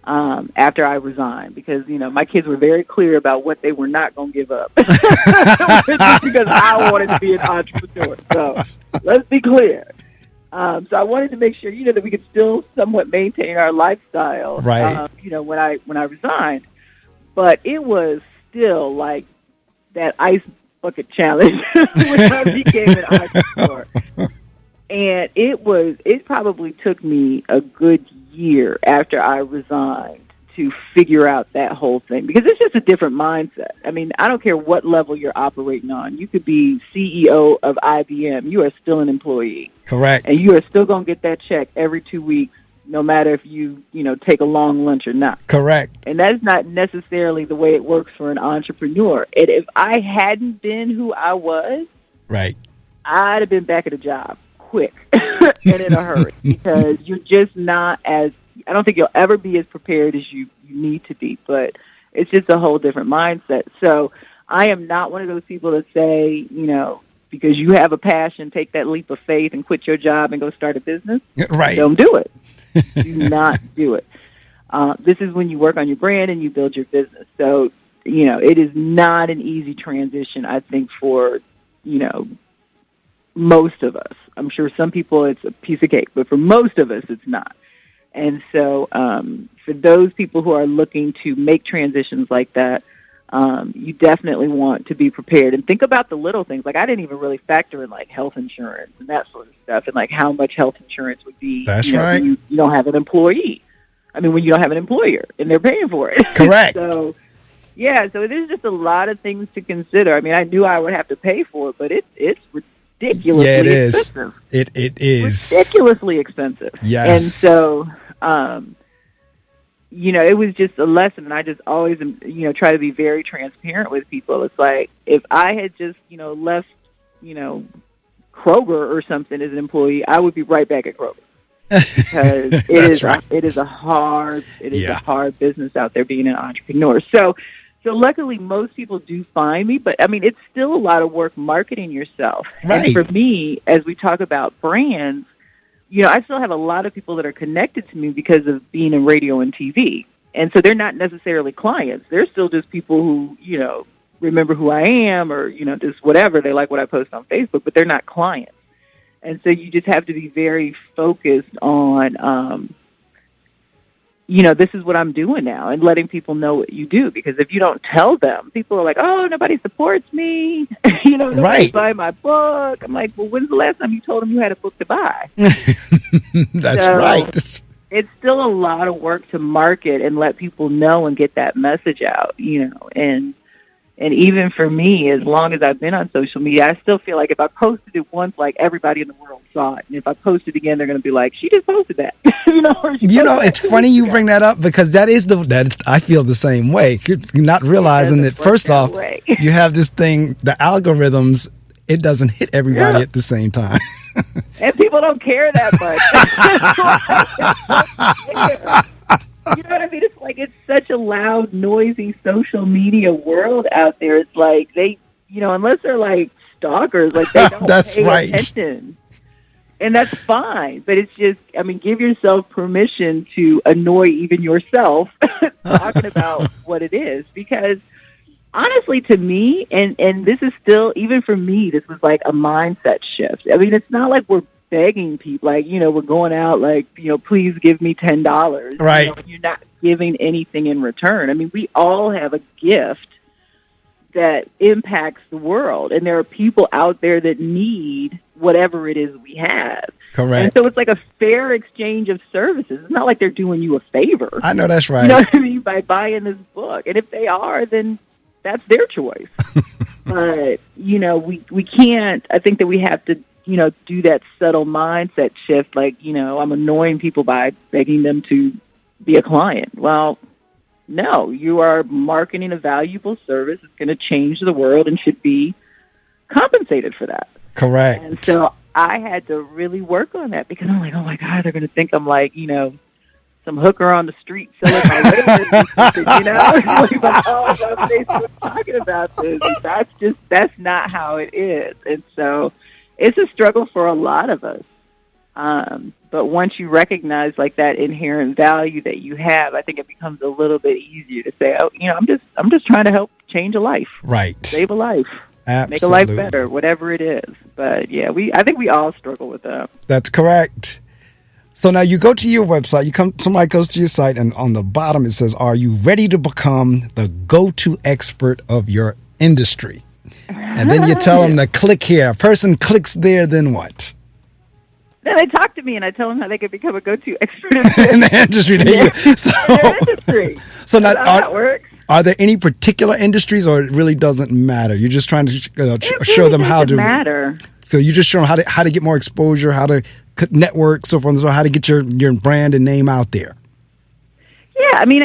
After I resigned, because, my kids were very clear about what they were not going to give up. Because I wanted to be an entrepreneur. So let's be clear. So I wanted to make sure, that we could still somewhat maintain our lifestyle, right. When I resigned. But it was still like that ice bucket challenge when I became an entrepreneur. And it probably took me a good year after I resigned to figure out that whole thing because it's just a different mindset. I mean, I don't care what level you're operating on. You could be CEO of IBM. You are still an employee. Correct. And you are still going to get that check every 2 weeks, no matter if you take a long lunch or not. Correct. And that's not necessarily the way it works for an entrepreneur. And if I hadn't been who I was, right, I'd have been back at a job quick and in a hurry because you're just not as, I don't think you'll ever be as prepared as you need to be, but it's just a whole different mindset. So I am not one of those people that say, because you have a passion, take that leap of faith and quit your job and go start a business. Right. Don't do it. Do not do it. This is when you work on your brand and you build your business. So, it is not an easy transition, I think, for, most of us. I'm sure some people it's a piece of cake, but for most of us, it's not. And so for those people who are looking to make transitions like that, you definitely want to be prepared and think about the little things. Like I didn't even really factor in like health insurance and that sort of stuff, and like how much health insurance would be. That's right. When you don't have an employee. I mean, when you don't have an employer and they're paying for it. Correct. So there's just a lot of things to consider. I mean, I knew I would have to pay for it, but it's ridiculously expensive. It is ridiculously expensive. Yes. And so, it was just a lesson, and I just always, try to be very transparent with people. It's like, if I had just, left, Kroger or something as an employee, I would be right back at Kroger. Because it is a hard business out there being an entrepreneur. So luckily most people do find me, but I mean, it's still a lot of work marketing yourself. Right. And for me, as we talk about brands, I still have a lot of people that are connected to me because of being in radio and TV. And so they're not necessarily clients. They're still just people who, remember who I am or, just whatever. They like what I post on Facebook, but they're not clients. And so you just have to be very focused on, this is what I'm doing now, and letting people know what you do. Because if you don't tell them, people are like, oh, nobody supports me. Nobody buy my book. I'm like, well, when's the last time you told them you had a book to buy? That's right. It's still a lot of work to market and let people know and get that message out, And even for me, as long as I've been on social media, I still feel like if I posted it once, like everybody in the world saw it. And if I post it again, they're going to be like, she just posted that. It's funny you bring that up because I feel the same way. You're not realizing that first off, you have this thing, the algorithms, it doesn't hit everybody at the same time. And people don't care that much. You know what I mean? It's like it's such a loud, noisy social media world out there. It's like they, unless they're like stalkers, like they don't pay attention. And that's fine. But it's just, give yourself permission to annoy even yourself talking about what it is. Because honestly, to me, and this is still, even for me, this was like a mindset shift. I mean, it's not like we're begging people, like, we're going out, like, please give me $10. Right. You're not giving anything in return. I mean, we all have a gift that impacts the world, and there are people out there that need whatever it is we have. Correct. And so it's like a fair exchange of services. It's not like they're doing you a favor. I know that's right. You know what I mean? By buying this book. And if they are, then that's their choice. But, we can't, I think that we have to, do that subtle mindset shift, like, I'm annoying people by begging them to be a client. Well, no, you are marketing a valuable service. It's going to change the world and should be compensated for that. Correct. And so I had to really work on that because I'm like, oh my God, they're going to think I'm like, some hooker on the street selling my wares or something, Like, oh, Facebook talking about this. That's not how it is. And so it's a struggle for a lot of us. But once you recognize like that inherent value that you have, I think it becomes a little bit easier to say, oh, I'm just trying to help change a life. Right. Save a life. Absolutely. Make a life better, whatever it is. But yeah, I think we all struggle with that. That's correct. So now you go to your website, somebody goes to your site, and on the bottom it says, are you ready to become the go-to expert of your industry? And then you tell them to click here. A person clicks there, then what? Then they talk to me, and I tell them how they can become a go-to expert in the industry. Industry. So now, how that works. Are there any particular industries, or it really doesn't matter? You're just trying to show them how to matter. So you just show them how to get more exposure, how to network, so forth and so on, how to get your brand and name out there. Yeah, I mean,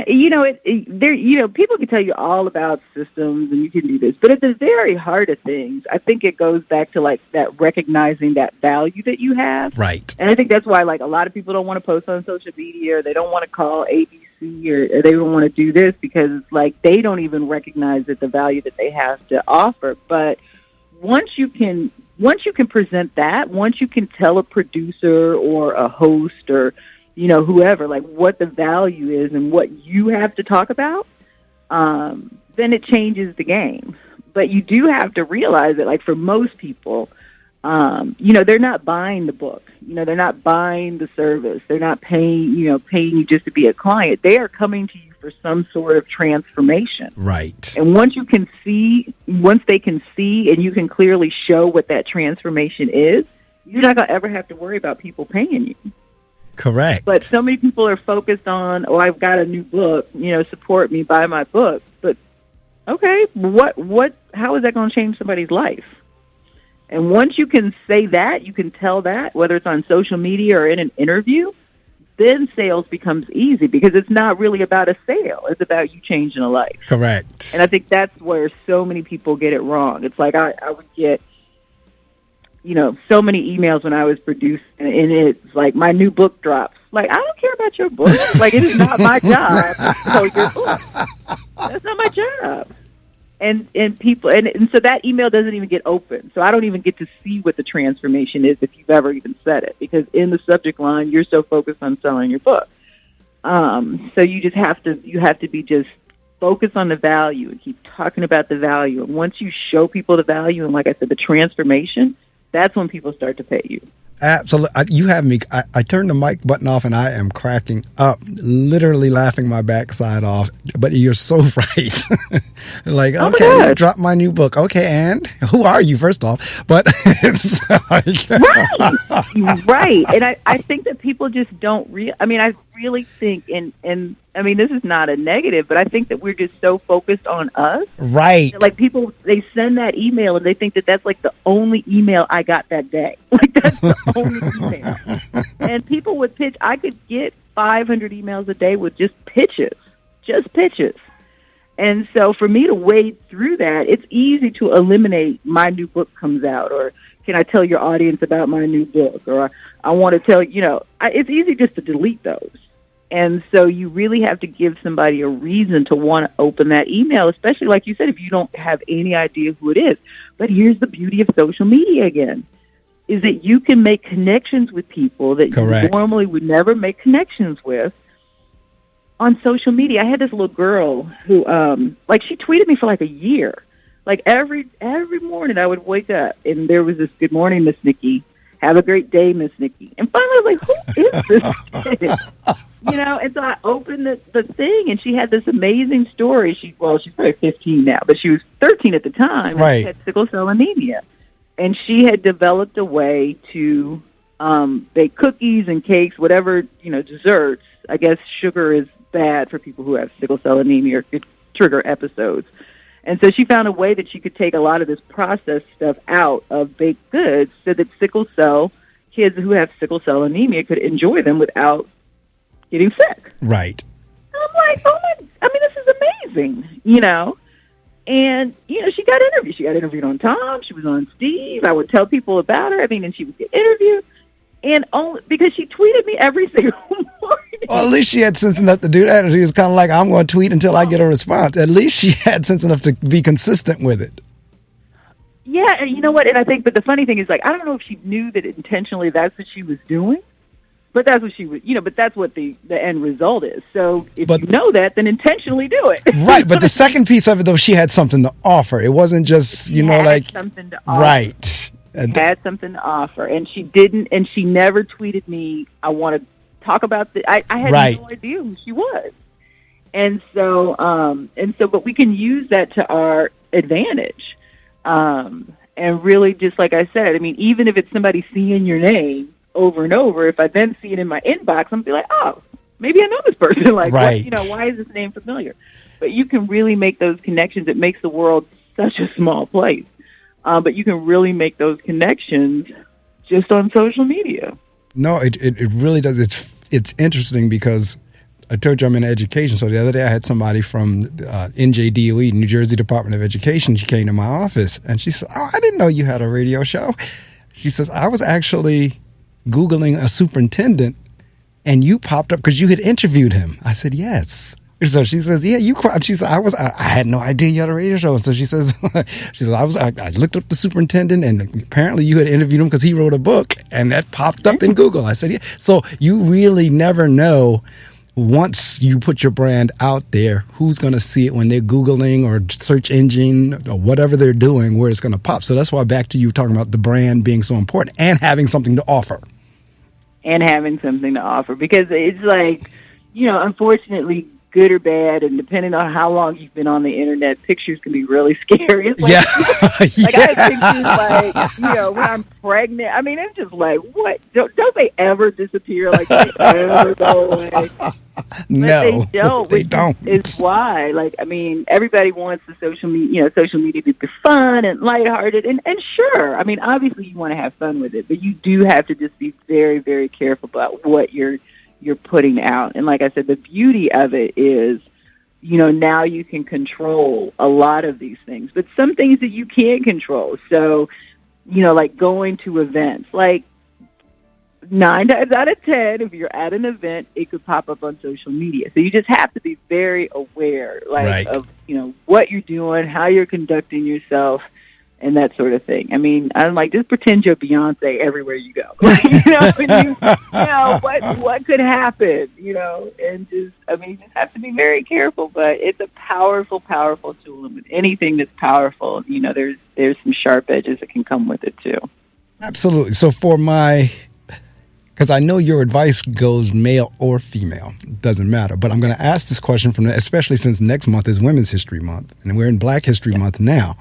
people can tell you all about systems and you can do this, but at the very heart of things, I think it goes back to like that recognizing that value that you have. Right. And I think that's why like a lot of people don't want to post on social media, or they don't want to call ABC, or they don't want to do this because it's like they don't even recognize that the value that they have to offer. But once you can present that, once you can tell a producer or a host or whoever, like what the value is and what you have to talk about, then it changes the game. But you do have to realize that, like for most people, they're not buying the book. They're not buying the service. They're not paying you just to be a client. They are coming to you for some sort of transformation. Right. And once they can see and you can clearly show what that transformation is, you're not going to ever have to worry about people paying you. Correct. But so many people are focused on, I've got a new book, support me, buy my book. But okay, how is that going to change somebody's life? And once you can say that, you can tell that, whether it's on social media or in an interview, then sales becomes easy because it's not really about a sale. It's about you changing a life. Correct. And I think that's where so many people get it wrong. It's like I would get, so many emails when I was producing, and it's like, my new book drops. Like, I don't care about your book. Like, it is not my job to sell your book. That's not my job. And people, and so that email doesn't even get open. So I don't even get to see what the transformation is if you've ever even said it, because in the subject line, you're so focused on selling your book. So you have to be just focused on the value and keep talking about the value. And once you show people the value, and like I said, the transformation, that's when people start to pay you. Absolutely. You have me. I turned the mic button off and I am cracking up, literally laughing my backside off. But you're so right. Like, okay, drop my new book. Okay, and who are you, first off? But it's like... Right. And I think that people just don't I really think, and this is not a negative, but I think that we're just so focused on us. Right. Like, people, they send that email and they think that that's like the only email I got that day. Like, that's the only email. And people would pitch. I could get 500 emails a day with just pitches. And so for me to wade through that, it's easy to eliminate my new book comes out, or can I tell your audience about my new book, or I want to tell, it's easy just to delete those. And so you really have to give somebody a reason to want to open that email, especially, like you said, if you don't have any idea who it is. But here's the beauty of social media again, is that you can make connections with people that you normally would never make connections with on social media. I had this little girl who, she tweeted me for like a year. Like every morning I would wake up and there was this, "Good morning, Miss Nikki. Have a great day, Miss Nikki." And finally I was like, who is this kid? And so I opened the thing, and she had this amazing story. She's probably 15 now, but she was 13 at the time. Right. She had sickle cell anemia. And she had developed a way to bake cookies and cakes, whatever, desserts. I guess sugar is bad for people who have sickle cell anemia or could trigger episodes. And so she found a way that she could take a lot of this processed stuff out of baked goods so that kids who have sickle cell anemia could enjoy them without getting sick. Right. And I'm like, this is amazing, And, she got interviewed. She got interviewed on Tom. She was on Steve. I would tell people about her. And she would get interviewed. And only because she tweeted me every single morning. Well, at least she had sense enough to do that. And she was kind of like, I'm going to tweet until I get a response. At least she had sense enough to be consistent with it. Yeah, and you know what? And I think, but the funny thing is, I don't know if she knew that intentionally that's what she was doing. But that's what she was, but that's what the end result is. So if you know that, then intentionally do it. Right. But the second piece of it, though, she had something to offer. It wasn't just, something to offer. Right. Had something to offer. And she didn't, and she never tweeted me, I want to talk about this. I had no idea who she was. And so, but we can use that to our advantage. And really, just like I said, even if it's somebody seeing your name over and over, if I then see it in my inbox, I'm going to be like, oh, maybe I know this person. Like, right. Why is this name familiar? But you can really make those connections. It makes the world such a small place. But you can really make those connections just on social media. No, it really does. It's interesting because I told you I'm in education. So the other day I had somebody from NJDOE, New Jersey Department of Education. She came to my office and she said, "Oh, I didn't know you had a radio show." She says, "I was actually Googling a superintendent and you popped up because you had interviewed him." I said, "Yes." So she says, "Yeah, you." She said, I had no idea you had a radio show." So she says, I looked up the superintendent and apparently you had interviewed him because he wrote a book and that popped up in Google. I said, "Yeah." So you really never know, once you put your brand out there, who's going to see it when they're Googling or search engine or whatever they're doing, where it's going to pop. So that's why, back to you talking about the brand being so important and having something to offer. Because it's like, unfortunately, good or bad, and depending on how long you've been on the internet, pictures can be really scary. It's like, yeah. I have pictures like, when I'm pregnant. I mean, it's just like, what? Don't they ever disappear? Like, they ever go away? No, they don't. They don't. Is why, everybody wants the social media to be fun and lighthearted, and sure, I mean, obviously you want to have fun with it, but you do have to just be very, very careful about what you're putting out. And like I said, the beauty of it is, now you can control a lot of these things, but some things that you can't control. So, like going to events, like 9 times out of 10, if you're at an event, it could pop up on social media. So you just have to be very aware, of, what you're doing, how you're conducting yourself, and that sort of thing. I mean, I'm like, just pretend you're Beyonce everywhere you go. What could happen, and you just have to be very careful, but it's a powerful, powerful tool. And with anything that's powerful, there's some sharp edges that can come with it too. Absolutely. So because I know your advice goes male or female, it doesn't matter. But I'm going to ask this question especially since next month is Women's History Month, and we're in Black History Month now.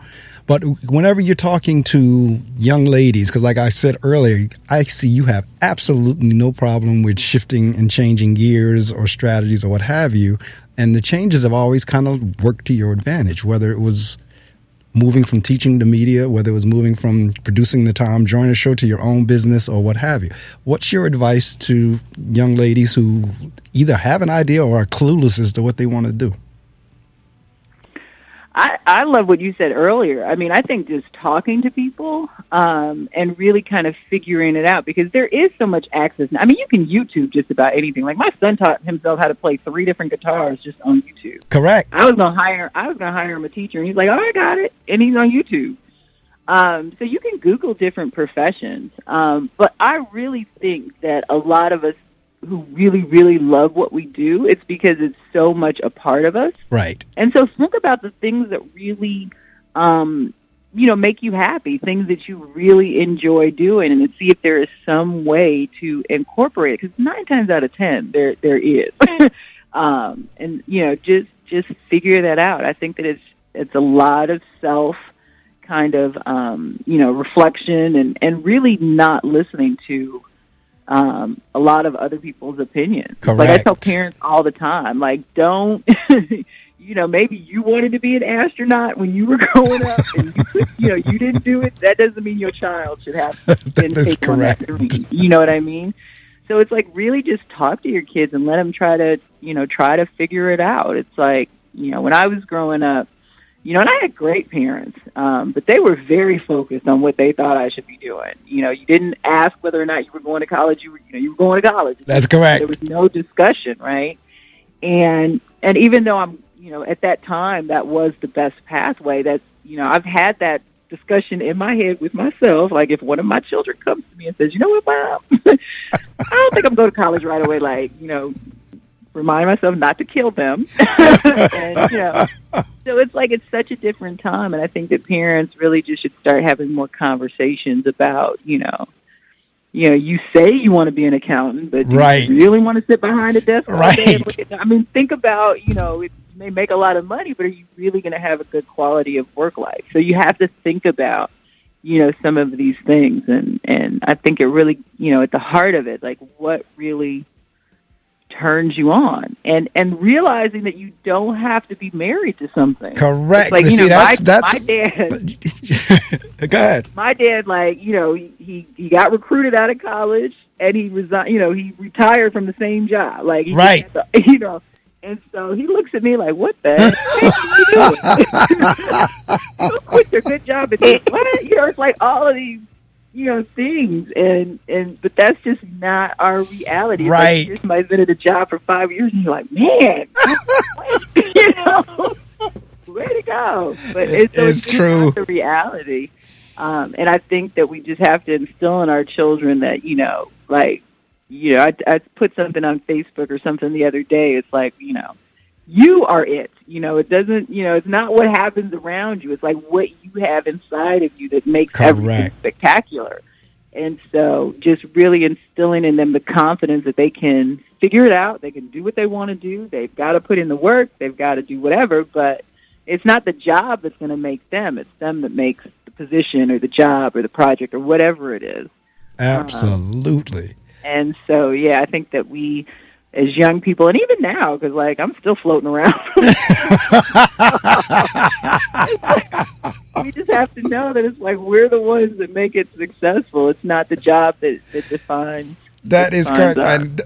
But whenever you're talking to young ladies, because like I said earlier, I see you have absolutely no problem with shifting and changing gears or strategies or what have you. And the changes have always kind of worked to your advantage, whether it was moving from teaching to media, whether it was moving from producing the Tom Joyner Show to your own business or what have you. What's your advice to young ladies who either have an idea or are clueless as to what they want to do? I love what you said earlier. I mean, I think just talking to people and really kind of figuring it out, because there is so much access. I mean, you can YouTube just about anything. Like my son taught himself how to play 3 different guitars just on YouTube. Correct. I was gonna hire him a teacher, and he's like, "Oh, I got it," and he's on YouTube. So you can Google different professions, but I really think that a lot of us who really, really love what we do, it's because it's so much a part of us. Right. And so think about the things that really, make you happy, things that you really enjoy doing, and see if there is some way to incorporate it. Because 9 times out of 10, there is. And, just figure that out. I think that it's a lot of self kind of, reflection and really not listening to a lot of other people's opinions. Correct. Like I tell parents all the time, like, don't, maybe you wanted to be an astronaut when you were growing up and you didn't do it. That doesn't mean your child should have been taken on that dream. You know what I mean? So it's like really just talk to your kids and let them try to figure it out. It's like, when I was growing up, and I had great parents, but they were very focused on what they thought I should be doing. You didn't ask whether or not you were going to college. You were going to college. That's correct. There was no discussion, right? And even though I'm, at that time that was the best pathway. That I've had that discussion in my head with myself. Like if one of my children comes to me and says, "You know what, Mom? I don't think I'm going to college right away." Like remind myself not to kill them. And, so it's like it's such a different time, and I think that parents really just should start having more conversations about, you say you want to be an accountant, but do right. you really want to sit behind a desk all right. day and look at think about, it may make a lot of money, but are you really going to have a good quality of work life? So you have to think about, some of these things, and I think it really, at the heart of it, like what really turns you on, and realizing that you don't have to be married to something. Correct. Like, that's my dad. Go ahead. My dad, he got recruited out of college, and he resigned. He retired from the same job. Like, right. And so he looks at me like, "What the heck are you doing? You quit your good job at this." What? It's like all of these. Things, but that's just not our reality. Right. Like, somebody's been at a job for 5 years, and you're like, man, way to go. But it's true. Not the reality. And I think that we just have to instill in our children that, I put something on Facebook or something the other day. It's like, you are it. It doesn't, it's not what happens around you. It's like what you have inside of you that makes everything spectacular. And so just really instilling in them the confidence that they can figure it out. They can do what they want to do. They've got to put in the work. They've got to do whatever, but it's not the job that's going to make them. It's them that makes the position or the job or the project or whatever it is. Absolutely. And so, yeah, I think that we, as young people, and even now, because, like, I'm still floating around. We just have to know that it's like we're the ones that make it successful. It's not the job that defines. That is correct.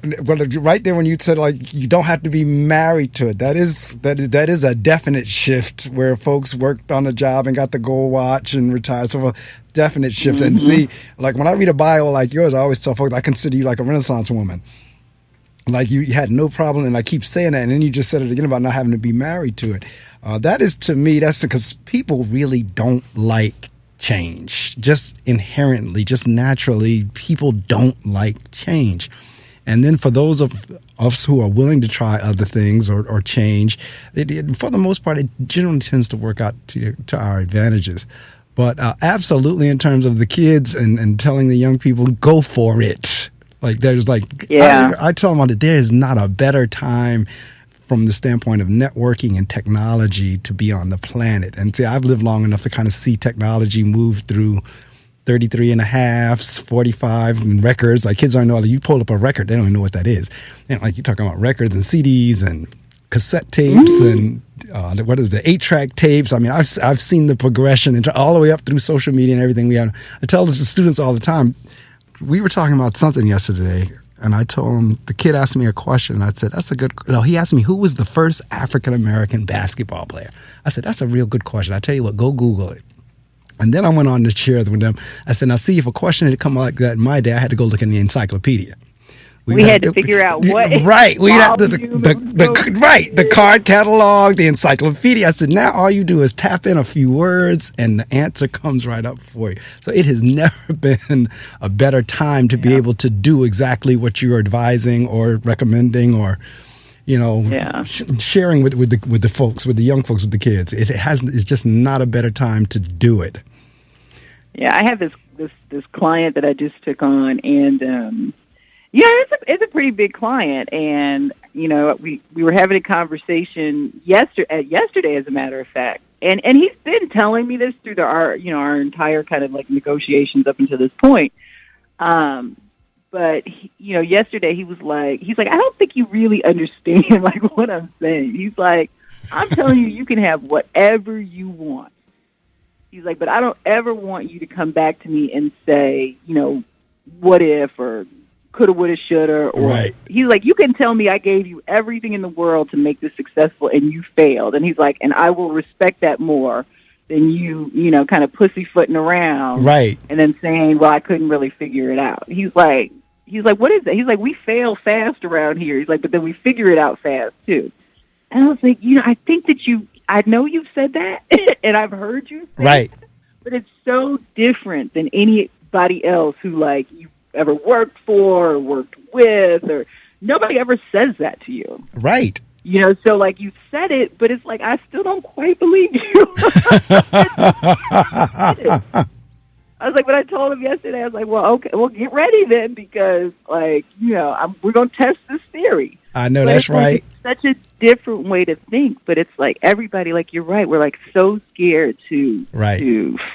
And right there when you said, like, you don't have to be married to it, that is a definite shift where folks worked on a job and got the gold watch and retired. So, definite shift. Mm-hmm. And see, like, when I read a bio like yours, I always tell folks, I consider you like a Renaissance woman. Like, you had no problem, and I keep saying that, and then you just said it again about not having to be married to it. That is, to me, that's because people really don't like change. Just inherently, just naturally, people don't like change. And then for those of us who are willing to try other things or change, for the most part, it generally tends to work out to our advantages. But absolutely, in terms of the kids and telling the young people, go for it. Like, there's like, yeah. I tell them all that there is not a better time from the standpoint of networking and technology to be on the planet. And see, I've lived long enough to kind of see technology move through 33 and a halves, 45 and records. Like, kids don't know, you pull up a record, they don't even know what that is. And like, you're talking about records and CDs and cassette tapes and what is the 8-track tapes. I mean, I've seen the progression and all the way up through social media and everything we have. I tell the students all the time, we were talking about something yesterday, and I told him, the kid asked me a question, and I said, he asked me, who was the first African-American basketball player? I said, that's a real good question. I tell you what, go Google it. And then I went on to share with them. I said, now see, if a question had come like that in my day, I had to go look in the encyclopedia. We had to figure out what. Right. We had the card catalog, the encyclopedia. I said, now all you do is tap in a few words and the answer comes right up for you. So it has never been a better time to be able to do exactly what you're advising or recommending or, sharing with the folks, with the young folks, with the kids. It's just not a better time to do it. Yeah, I have this client that I just took on, and it's a pretty big client, and we were having a conversation yesterday, as a matter of fact, and he's been telling me this through our entire kind of like negotiations up until this point. But yesterday he's like, I don't think you really understand like what I'm saying. He's like, I'm telling you, you can have whatever you want. He's like, but I don't ever want you to come back to me and say, what if or coulda, woulda, shoulda, or right. He's like, you can tell me I gave you everything in the world to make this successful and you failed. And he's like, and I will respect that more than you kind of pussyfooting around. Right. And then saying, well, I couldn't really figure it out. He's like, what is that? He's like, we fail fast around here. He's like, but then we figure it out fast too. And I was like, I think that I know you've said that and I've heard you say right. That, but it's so different than anybody else who like you ever worked for or worked with, or nobody ever says that to you. Right. So like you said it, but it's like, I still don't quite believe you. I was like, but I told him yesterday, I was like, well, okay, well, get ready then, because like, we're going to test this theory. I know, but that's right. It's such a different way to think, but it's like everybody, like you're right, we're like so scared to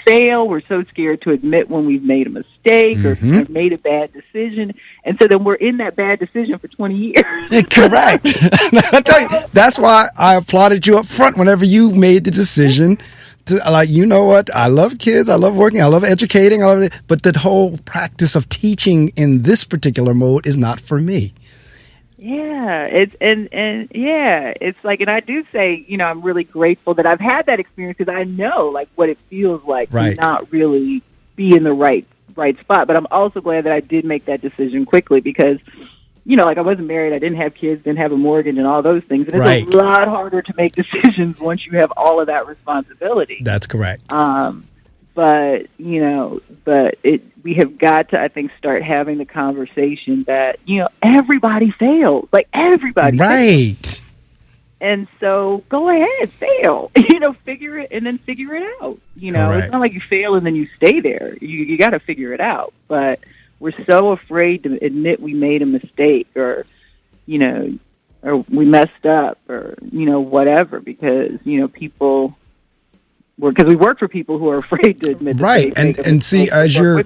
fail. We're so scared to admit when we've made a mistake or have made a bad decision, and so then we're in that bad decision for 20 years. Correct. I tell you, that's why I applauded you up front whenever you made the decision. Like, what? I love kids. I love working. I love educating. I love it. But the whole practice of teaching in this particular mode is not for me. Yeah, it's like, and I do say, I'm really grateful that I've had that experience, because I know like what it feels like to not really be in the right spot. But I'm also glad that I did make that decision quickly, because like I wasn't married, I didn't have kids, didn't have a mortgage and all those things. And it's a lot harder to make decisions once you have all of that responsibility. That's correct. But we have got to, I think, start having the conversation that, everybody fails. Like, everybody fails. And so go ahead, fail. Figure it and then figure it out. It's not like you fail and then you stay there. You got to figure it out. But we're so afraid to admit we made a mistake, or, you know, or we messed up, or, you know, whatever, because, you know, people because we work for people who are afraid to admit right. And see, as you're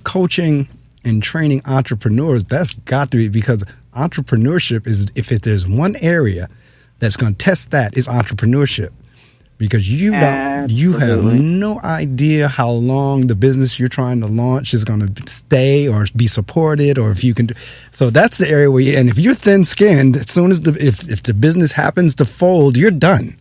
coaching and training entrepreneurs, that's got to be, because entrepreneurship is, if there's one area that's going to test that, is entrepreneurship. Because you have no idea how long the business you're trying to launch is going to stay or be supported, or if you can do. So that's the area where and if you're thin-skinned, as soon as if the business happens to fold, you're done.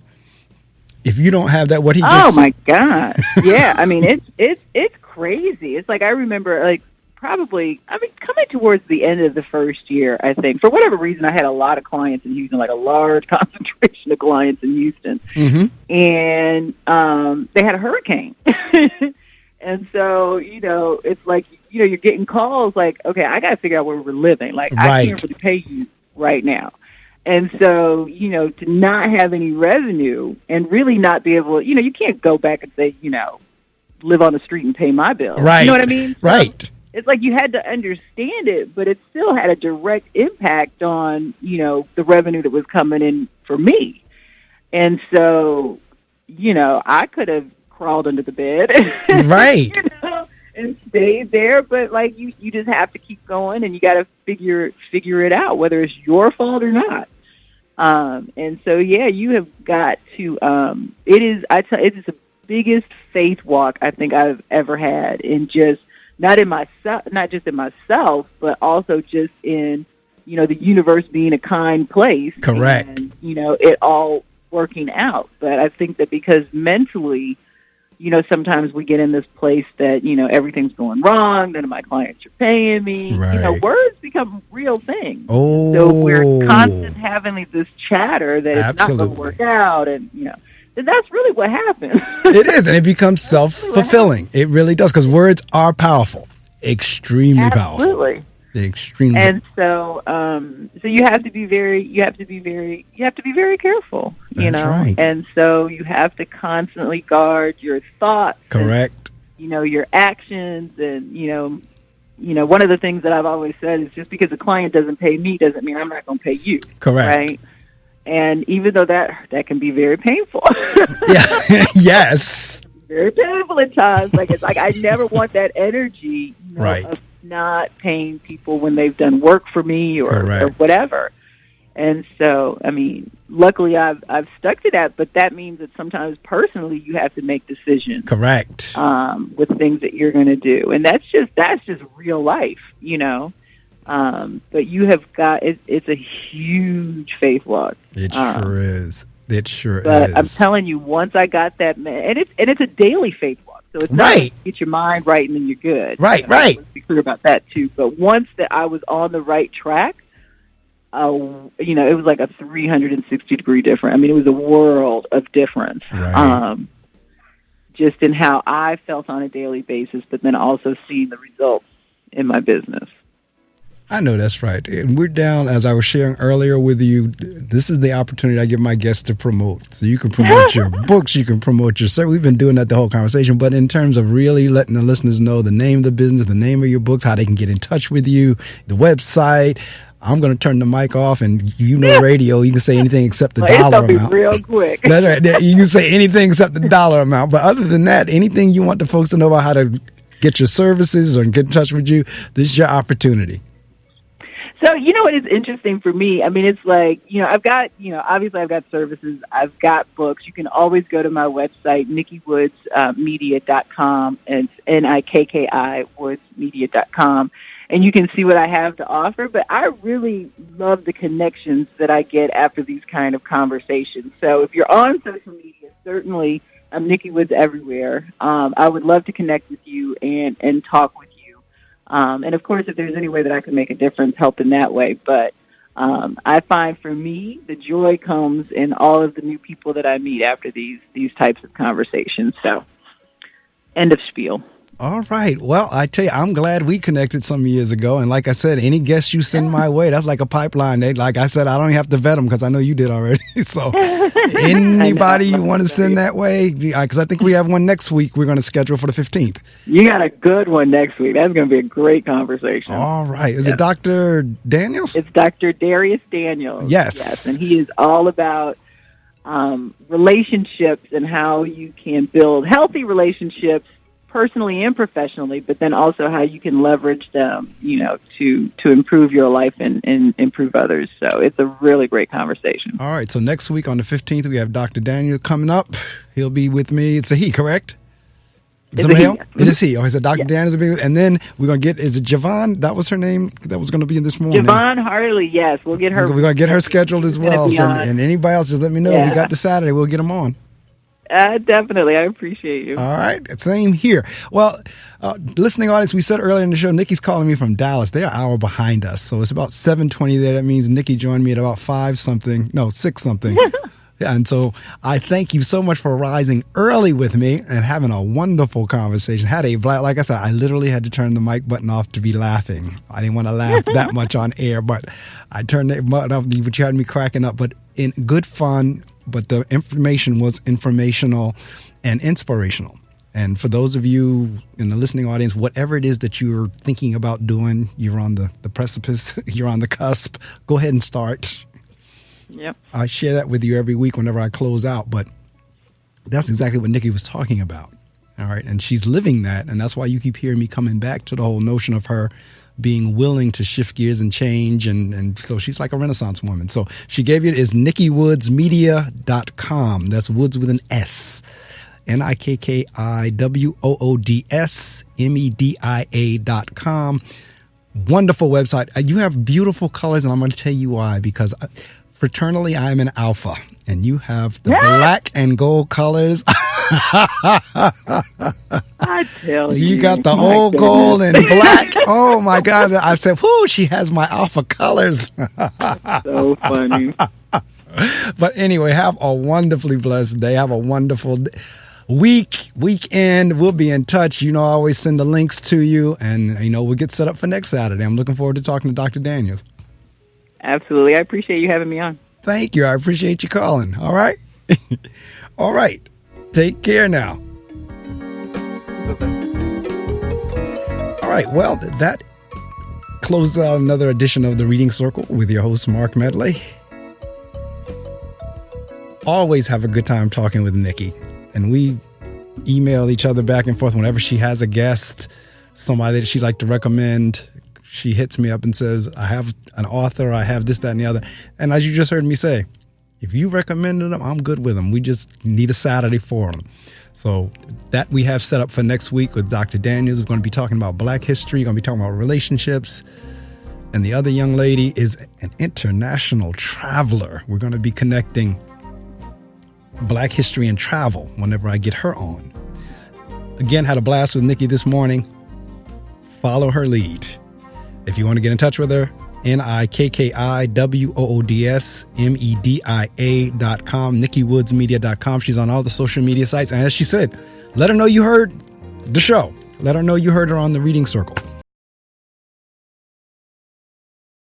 If you don't have that, what he just my God. Yeah, I mean, it's crazy. It's like, I remember, like, probably, I mean, coming towards the end of the first year, I think, for whatever reason, I had a lot of clients in Houston, like a large concentration of clients in Houston. Mm-hmm. And they had a hurricane. And so, you know, it's like, you know, you're getting calls like, okay, I got to figure out where we're living. Like, I can't really pay you right now. And so, you know, to not have any revenue and really not be able, you know, you can't go back and say, you know, live on the street and pay my bill. Right. You know what I mean? Right. So it's like you had to understand it, but it still had a direct impact on, you know, the revenue that was coming in for me. And so, you know, I could have crawled under the bed. Right. You know, and stayed there, but like you just have to keep going, and you got to figure it out, whether it's your fault or not. And so, yeah, you have got to. It's the biggest faith walk I think I've ever had, in just not just in myself, but also just in, you know, the universe being a kind place. Correct. And, you know, it all working out. But I think that because mentally, you know, sometimes we get in this place that, you know, everything's going wrong, none of my clients are paying me. Right. You know, words become real things. Oh. So we're constant having this chatter that it's not going to work out, and, you know, that's really what happens. It is, and it becomes self-fulfilling. It really does, because words are powerful, extremely powerful. Absolutely. Extremely. And so, so you have to be very careful, you know. Right. And so you have to constantly guard your thoughts. Correct. And, you know, your actions, and you know, one of the things that I've always said is, just because a client doesn't pay me doesn't mean I'm not going to pay you. Correct. Right. And even though that can be very painful. Yeah. Yes. Very painful at times. Like, it's like I never want that energy, you know, right, of not paying people when they've done work for me or whatever. And so, I mean, luckily I've stuck to that, but that means that sometimes personally you have to make decisions. Correct. With things that you're going to do. And that's just real life, you know. But you have got, it's a huge faith walk. It sure is. It sure is. But I'm telling you, once I got that, and it's a daily faith walk. So it's not like get your mind right and then you're good. Right, right. Let's be clear about that too. But once that I was on the right track, you know, it was like a 360-degree difference. I mean, it was a world of difference. Right. Just in how I felt on a daily basis, but then also seeing the results in my business. I know that's right. And we're down, as I was sharing earlier with you, this is the opportunity I give my guests to promote. So you can promote your books, you can promote your service. We've been doing that the whole conversation. But in terms of really letting the listeners know the name of the business, the name of your books, how they can get in touch with you, the website, I'm going to turn the mic off, and you know radio, you can say anything except the dollar amount. It's going to be real quick. That's right. You can say anything except the dollar amount. But other than that, anything you want the folks to know about how to get your services or get in touch with you, this is your opportunity. So, you know what is interesting for me? I mean, it's like, you know, I've got, you know, obviously I've got services, I've got books. You can always go to my website, NikkiWoodsMedia.com, and it's NIKKI Woodsmedia.com, and you can see what I have to offer. But I really love the connections that I get after these kind of conversations. So if you're on social media, certainly I'm Nikki Woods everywhere. I would love to connect with you and talk with you. And, of course, if there's any way that I can make a difference, help in that way. But I find for me, the joy comes in all of the new people that I meet after these types of conversations. So, end of spiel. All right. Well, I tell you, I'm glad we connected some years ago. And like I said, any guests you send my way, that's like a pipeline. Like I said, I don't even have to vet them because I know you did already. So anybody you want to send that way, because I think we have one next week we're going to schedule for the 15th. You got a good one next week. That's going to be a great conversation. All right. Is it Dr. Daniels? It's Dr. Darius Daniels. Yes. And he is all about relationships and how you can build healthy relationships personally and professionally, but then also how you can leverage them, to improve your life and improve others. So it's a really great conversation. All right. So next week on the 15th, we have Dr. Daniel coming up. He'll be with me. It's a he, correct? It's a male? It is he. Okay, so Dr. Daniels will be with, and then we're going to get, is it Javon? That was her name that was going to be in this morning. Javon Hartley, yes. We'll get her. We're going to get her scheduled as well. So, and anybody else, just let me know. Yeah. We got the Saturday. We'll get them on. Definitely. I appreciate you. All right. Same here. Well, listening audience, we said earlier in the show, Nikki's calling me from Dallas. They're an hour behind us. So it's about 7:20 there. That means Nikki joined me at about 6 something. Yeah, and so I thank you so much for rising early with me and having a wonderful conversation. Like I said, I literally had to turn the mic button off to be laughing. I didn't want to laugh that much on air, but I turned the button off, which had me cracking up, but in good fun. But the information was informational and inspirational. And for those of you in the listening audience, whatever it is that you're thinking about doing, you're on the precipice, you're on the cusp, go ahead and start. Yep. I share that with you every week whenever I close out. But that's exactly what Nikki was talking about. All right. And she's living that. And that's why you keep hearing me coming back to the whole notion of her being willing to shift gears and change. And so she's like a Renaissance woman. So she gave you, is NikkiWoodsMedia.com. That's Woods with an S. NikkiWoodsMedia.com. Wonderful website. You have beautiful colors, and I'm going to tell you why. Because fraternally, I'm an alpha, and you have the black and gold colors. I tell you. You got the old gold and black. Oh, my God. I said, whoo, she has my alpha colors. So funny. But anyway, have a wonderfully blessed day. Have a wonderful weekend. We'll be in touch. I always send the links to you, and, we'll get set up for next Saturday. I'm looking forward to talking to Dr. Daniels. Absolutely. I appreciate you having me on. Thank you. I appreciate you calling. All right. All right. Take care now. All right. Well, that closes out another edition of the Reading Circle with your host, Marc Medley. Always have a good time talking with Nikki. And we email each other back and forth whenever she has a guest, somebody that she'd like to recommend. She hits me up and says, I have an author, I have this, that, and the other. And as you just heard me say, if you recommended them, I'm good with them. We just need a Saturday for them. So that we have set up for next week with Dr. Daniels. We're going to be talking about Black history. We're going to be talking about relationships. And the other young lady is an international traveler. We're going to be connecting Black history and travel whenever I get her on. Again, had a blast with Nikki this morning. Follow her lead. If you want to get in touch with her, NikkiWoodsMedia.com, NikkiWoodsMedia.com. She's on all the social media sites. And as she said, let her know you heard the show. Let her know you heard her on the Reading Circle.